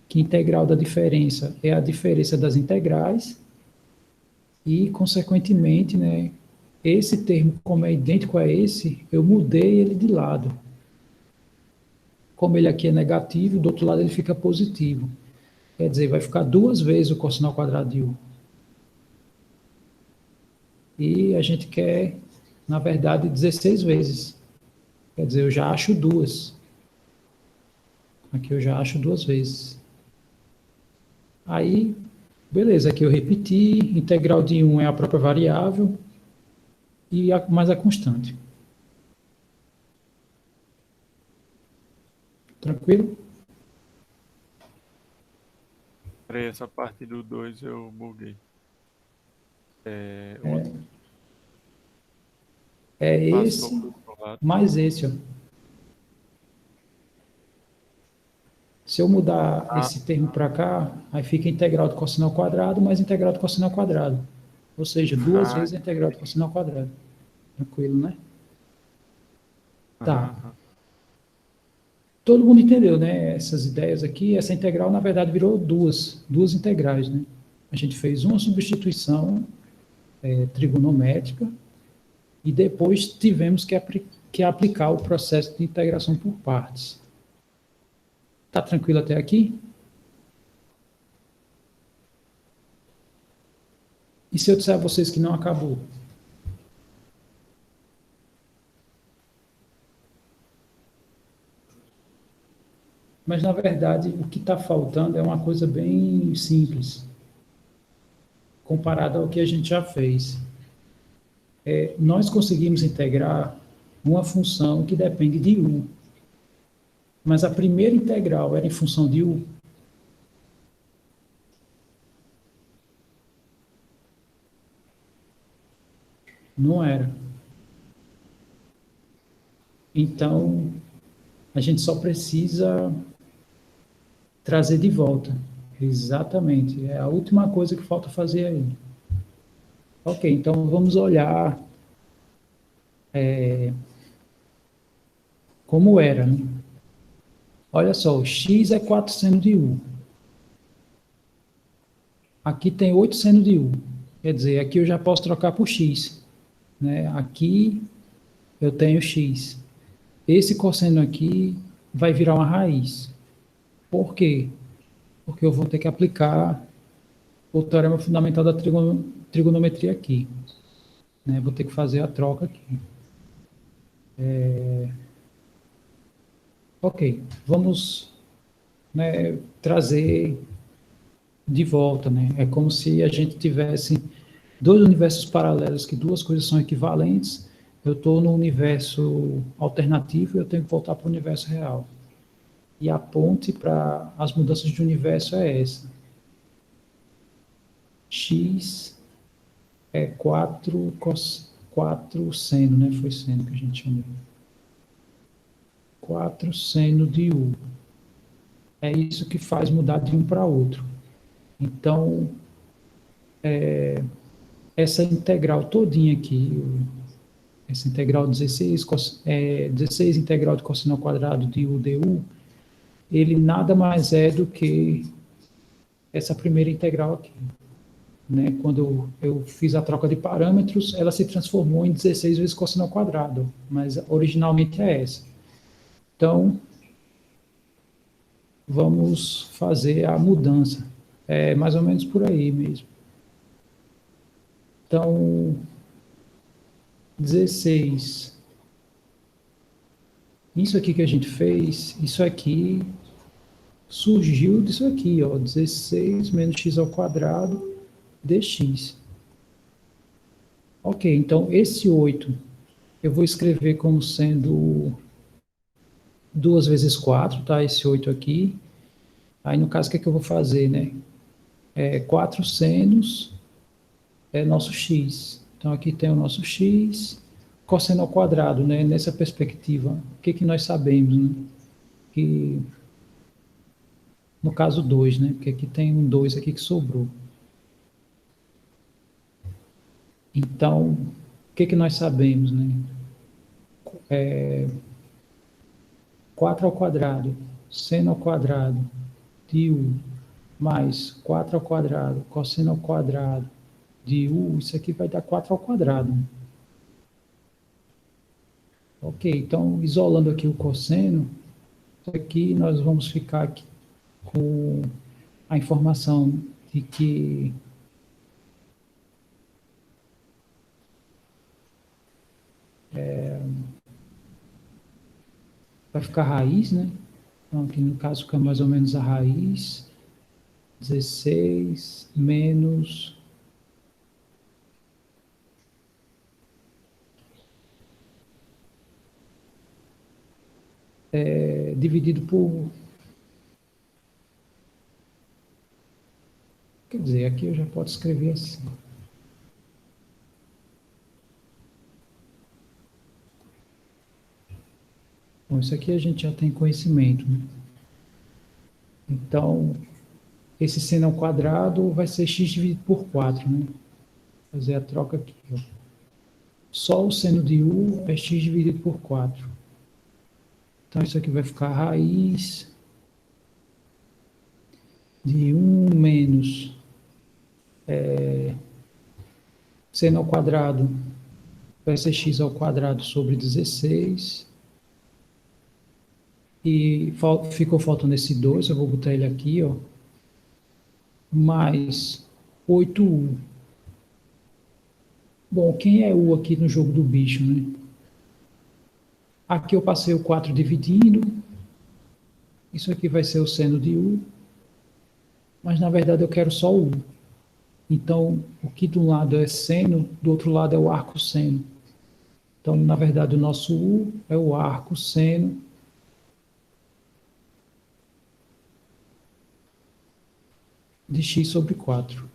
que integral da diferença é a diferença das integrais e, consequentemente, né, esse termo, como é idêntico a esse, eu mudei ele de lado. Como ele aqui é negativo, do outro lado ele fica positivo. Quer dizer, vai ficar duas vezes o cosseno ao quadrado de U. E a gente quer, na verdade, 16 vezes. Quer dizer, eu já acho duas. Aqui eu já acho duas vezes. Aí, beleza, aqui eu repeti, integral de 1 é a própria variável, mais a constante. Tranquilo? Peraí, essa parte do 2 eu buguei. É Passou esse pro outro lado. mais esse, ó. Se eu mudar Ah, esse termo para cá, aí fica integral do cosseno ao quadrado mais integral do cosseno ao quadrado. Ou seja, duas ah, vezes a integral do cosseno ao quadrado. Tranquilo, né? Tá. aham. Todo mundo entendeu, né? Essas ideias aqui. Essa integral, na verdade, virou duas integrais, né? A gente fez uma substituição trigonométrica e depois tivemos que aplicar o processo de integração por partes. Tá tranquilo até aqui? E se eu disser a vocês que não acabou? Mas, na verdade, o que está faltando é uma coisa bem simples, comparado ao que a gente já fez. Nós conseguimos integrar uma função que depende de U, mas a primeira integral era em função de U. Não era. Então, a gente só precisa trazer de volta. Exatamente. É a última coisa que falta fazer aí. Ok, então vamos olhar como era, né? Olha só, o x é 4 seno de U. Aqui tem 8 seno de U. Quer dizer, aqui eu já posso trocar por x. Né? Aqui eu tenho x. Esse cosseno aqui vai virar uma raiz. Por quê? Porque eu vou ter que aplicar o teorema fundamental da trigonometria aqui. Né? Vou ter que fazer a troca aqui. Ok, vamos, né, trazer de volta. Né? É como se a gente tivesse dois universos paralelos, que duas coisas são equivalentes. Eu estou no universo alternativo e eu tenho que voltar para o universo real. E a ponte para as mudanças de universo é essa. X é 4 4 seno, né? Foi seno que a gente chamou. 4 seno de U. É isso que faz mudar de um para outro. Então, essa integral todinha aqui, essa integral 16, 16 integral de cosseno ao quadrado de U du, ele nada mais é do que essa primeira integral aqui. Né? Quando eu fiz a troca de parâmetros, ela se transformou em 16 vezes cosseno ao quadrado, mas originalmente é essa. Então, vamos fazer a mudança. É mais ou menos por aí mesmo. Então, 16. Isso aqui que a gente fez, isso aqui surgiu disso aqui, ó, 16 menos x ao quadrado dx. Ok, então esse 8 eu vou escrever como sendo 2 vezes 4, tá? Esse 8 aqui. Aí, no caso, o que é que eu vou fazer, né? 4 senos é nosso x. Então, aqui tem o nosso x, cosseno ao quadrado, né? Nessa perspectiva, o que que nós sabemos, né? Que, no caso 2, né? Porque aqui tem um 2 aqui que sobrou. Então, o que que nós sabemos, né? 4 ao quadrado, seno ao quadrado, de U, mais 4 ao quadrado, cosseno ao quadrado, de U, isso aqui vai dar 4 ao quadrado. Ok, então, isolando aqui o cosseno, aqui nós vamos ficar aqui com a informação de que vai ficar raiz, né? Então, aqui no caso fica mais ou menos a raiz, 16 menos dividido por... Quer dizer, aqui eu já posso escrever assim. Bom, isso aqui a gente já tem conhecimento, né? Então, esse seno ao quadrado vai ser x dividido por 4, né? Vou fazer a troca aqui, ó. Só o seno de U é x dividido por 4. Então, isso aqui vai ficar raiz de 1 menos seno ao quadrado vai ser x ao quadrado sobre 16. E ficou faltando esse 2, eu vou botar ele aqui, ó. Mais 8U. Bom, quem é U aqui no jogo do bicho, né? Aqui eu passei o 4 dividindo. Isso aqui vai ser o seno de U. Mas, na verdade, eu quero só U. Então, o que de um lado é seno, do outro lado é o arco seno. Então, na verdade, o nosso U é o arco seno de x sobre 4.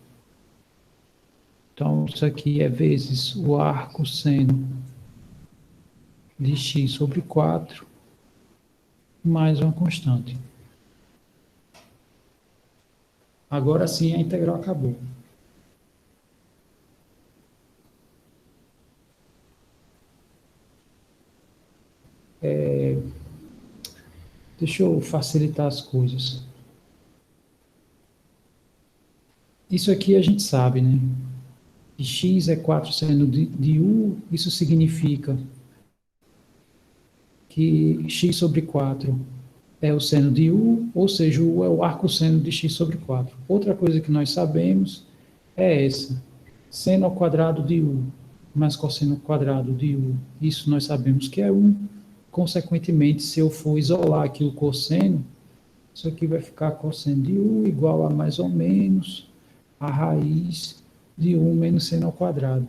Então, isso aqui é vezes o arco seno de x sobre 4, mais uma constante. Agora sim, a integral acabou. Deixa eu facilitar as coisas. Isso aqui a gente sabe, né? Que x é 4 seno de U, isso significa que x sobre 4 é o seno de U, ou seja, U é o arco seno de x sobre 4. Outra coisa que nós sabemos é essa, seno ao quadrado de U mais cosseno ao quadrado de U, isso nós sabemos que é 1. Consequentemente, se eu for isolar aqui o cosseno, isso aqui vai ficar cosseno de U igual a mais ou menos a raiz de 1 menos seno ao quadrado.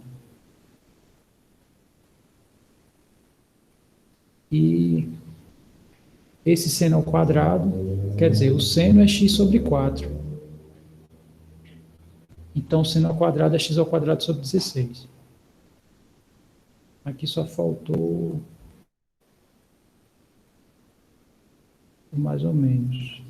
E esse seno ao quadrado, quer dizer, o seno é x sobre 4. Então, o seno ao quadrado é x ao quadrado sobre 16. Aqui só faltou mais ou menos.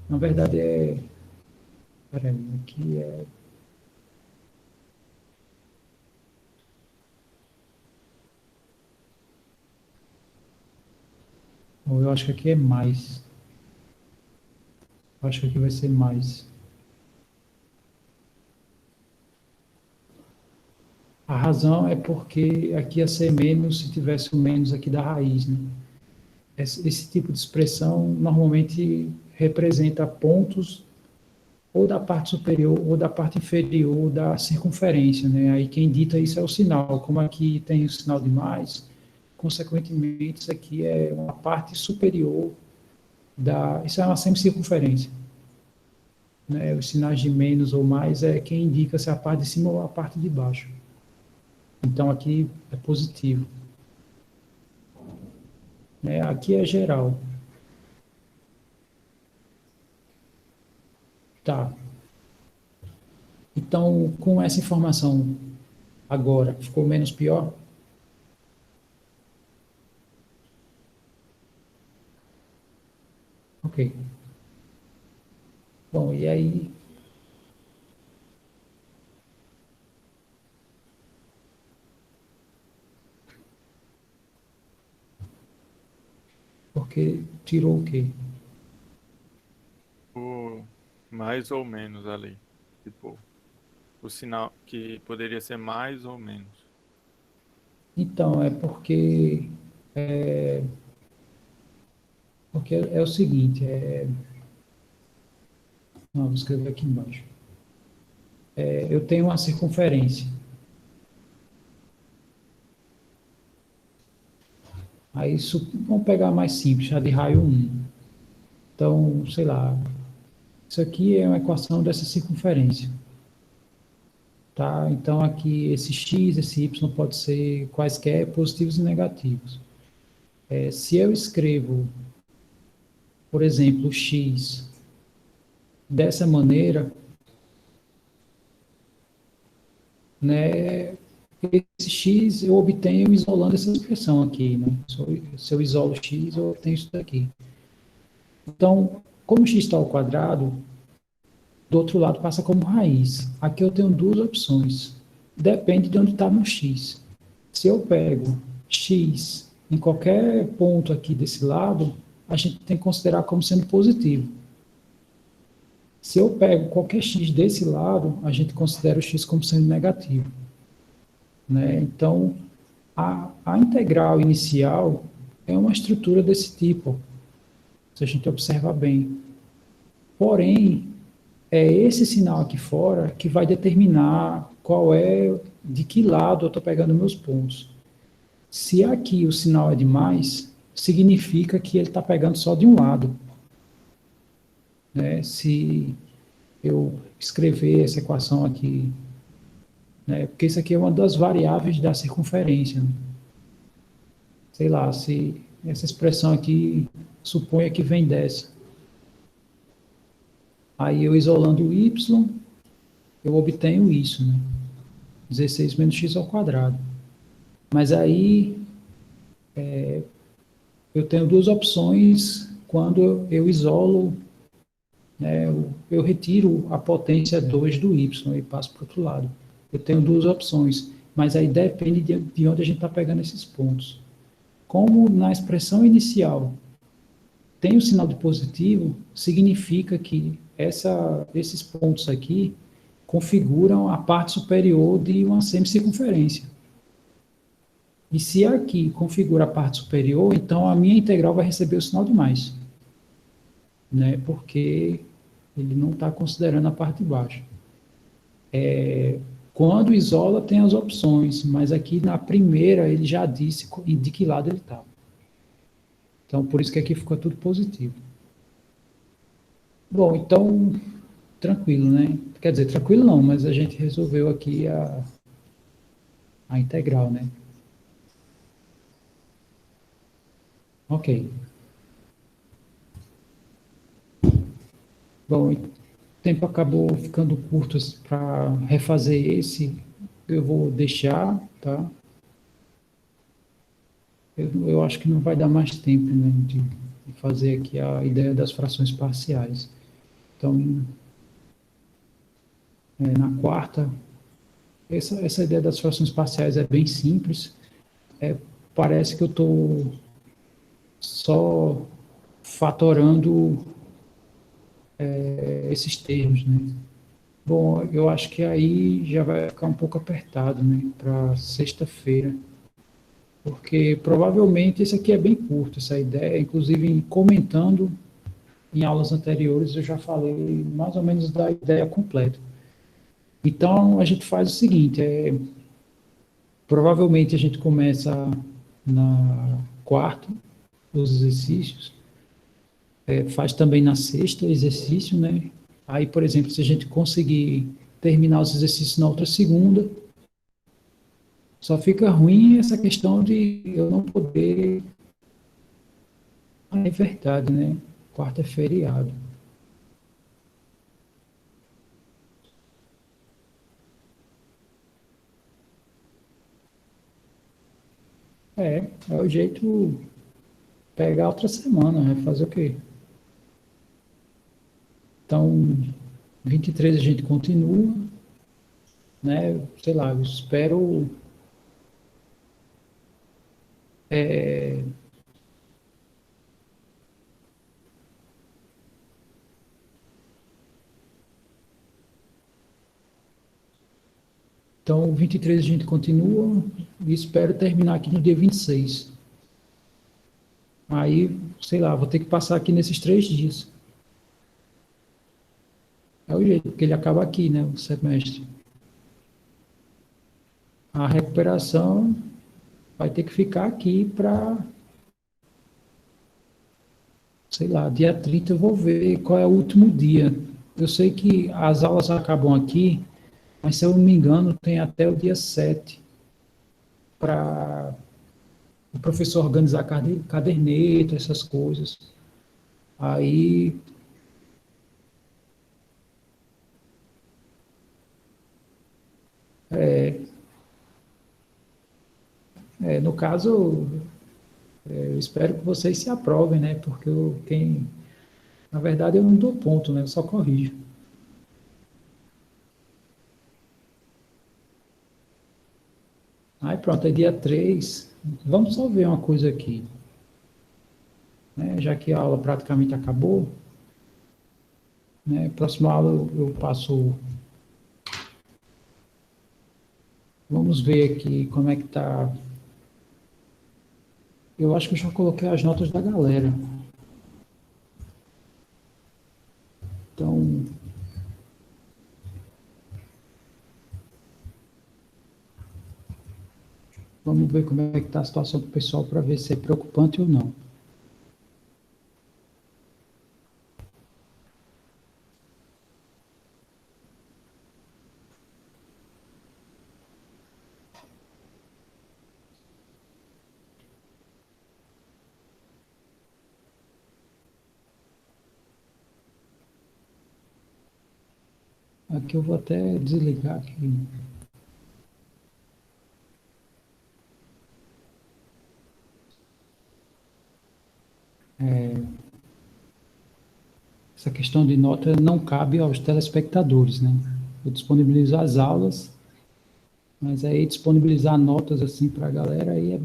Na verdade é... Peraí, aqui é... Ou eu acho que aqui é mais. Eu acho que aqui vai ser mais. A razão é porque aqui ia ser menos se tivesse o menos aqui da raiz, né? Esse tipo de expressão normalmente representa pontos ou da parte superior ou da parte inferior da circunferência, né? Aí quem dita isso é o sinal. Como aqui tem o sinal de mais, consequentemente isso aqui é uma parte superior da... Isso é uma semicircunferência, né? Os sinais de menos ou mais é quem indica se é a parte de cima ou a parte de baixo. Então aqui é positivo, né? Aqui é geral. Tá. Então, com essa informação agora, ficou menos pior? Ok. Bom, e aí, porque tirou o quê? O mais ou menos ali. Tipo, o sinal que poderia ser mais ou menos. Então, é porque é o seguinte, não, vou escrever aqui embaixo. Eu tenho uma circunferência. Aí, vamos pegar mais simples, a de raio 1. Então, sei lá, isso aqui é uma equação dessa circunferência. Tá? Então, aqui, esse x, esse y pode ser quaisquer positivos e negativos. Se eu escrevo, por exemplo, x dessa maneira, né, esse x eu obtenho isolando essa expressão aqui, né? Se eu isolo x, eu obtenho isso daqui. Então, como x está ao quadrado, do outro lado passa como raiz. Aqui eu tenho duas opções. Depende de onde está meu x. Se eu pego x em qualquer ponto aqui desse lado, a gente tem que considerar como sendo positivo. Se eu pego qualquer x desse lado, a gente considera o x como sendo negativo, né? Então, a integral inicial é uma estrutura desse tipo, se a gente observar bem. Porém, é esse sinal aqui fora que vai determinar de que lado eu estou pegando meus pontos. Se aqui o sinal é de mais, significa que ele está pegando só de um lado, né? Se eu escrever essa equação aqui, né? Porque isso aqui é uma das variáveis da circunferência, né? Sei lá, se essa expressão aqui suponha que vem dessa. Aí eu isolando o y, eu obtenho isso, né? 16 menos x ao quadrado. Mas aí eu tenho duas opções quando eu isolo, né? Eu retiro a potência 2 do y e passo para o outro lado. Eu tenho duas opções, mas aí depende de onde a gente está pegando esses pontos. Como na expressão inicial tem o sinal de positivo, significa que esses pontos aqui configuram a parte superior de uma semicircunferência. E se aqui configura a parte superior, então a minha integral vai receber o sinal de mais, né? Porque ele não está considerando a parte de baixo. Quando isola, tem as opções, mas aqui na primeira ele já disse de que lado ele está. Então, por isso que aqui ficou tudo positivo. Bom, então, tranquilo, né? Quer dizer, tranquilo não, mas a gente resolveu aqui a integral, né? Ok. Bom, o tempo acabou ficando curto para refazer esse. Eu vou deixar, tá? Eu acho que não vai dar mais tempo, né, de fazer aqui a ideia das frações parciais. Então, na quarta, essa ideia das frações parciais é bem simples. Parece que eu estou só fatorando esses termos, né? Bom, eu acho que aí já vai ficar um pouco apertado, né, para sexta-feira, porque provavelmente esse aqui é bem curto, essa ideia, inclusive comentando em aulas anteriores eu já falei mais ou menos da ideia completa. Então a gente faz o seguinte, provavelmente a gente começa na quarta os exercícios, faz também na sexta exercício, né? Aí, por exemplo, se a gente conseguir terminar os exercícios na outra segunda, só fica ruim essa questão de eu não poder. Ah, é verdade, né? Quarta é feriado. É o jeito pegar outra semana, vai fazer o quê? Então, 23 a gente continua, né? Sei lá, eu espero. é, Então, 23 a gente continua e espero terminar aqui no dia 26. Aí, sei lá, vou ter que passar aqui nesses 3 dias. É o jeito, porque ele acaba aqui, né, o semestre. A recuperação vai ter que ficar aqui para, sei lá, dia 30 eu vou ver qual é o último dia. Eu sei que as aulas acabam aqui, mas se eu não me engano, tem até o dia 7 para o professor organizar caderneta, essas coisas. Aí, no caso, eu espero que vocês se aprovem, né? Porque na verdade, eu não dou ponto, né? Eu só corrijo. Aí pronto, é dia 3. Vamos só ver uma coisa aqui, né? Já que a aula praticamente acabou, né? Próxima aula eu passo. Vamos ver aqui como é que tá. Eu acho que eu já coloquei as notas da galera. Então, vamos ver como é que está a situação do pessoal para ver se é preocupante ou não. Aqui eu vou até desligar aqui. Essa questão de nota não cabe aos telespectadores, né? Eu disponibilizo as aulas, mas aí disponibilizar notas assim para a galera aí é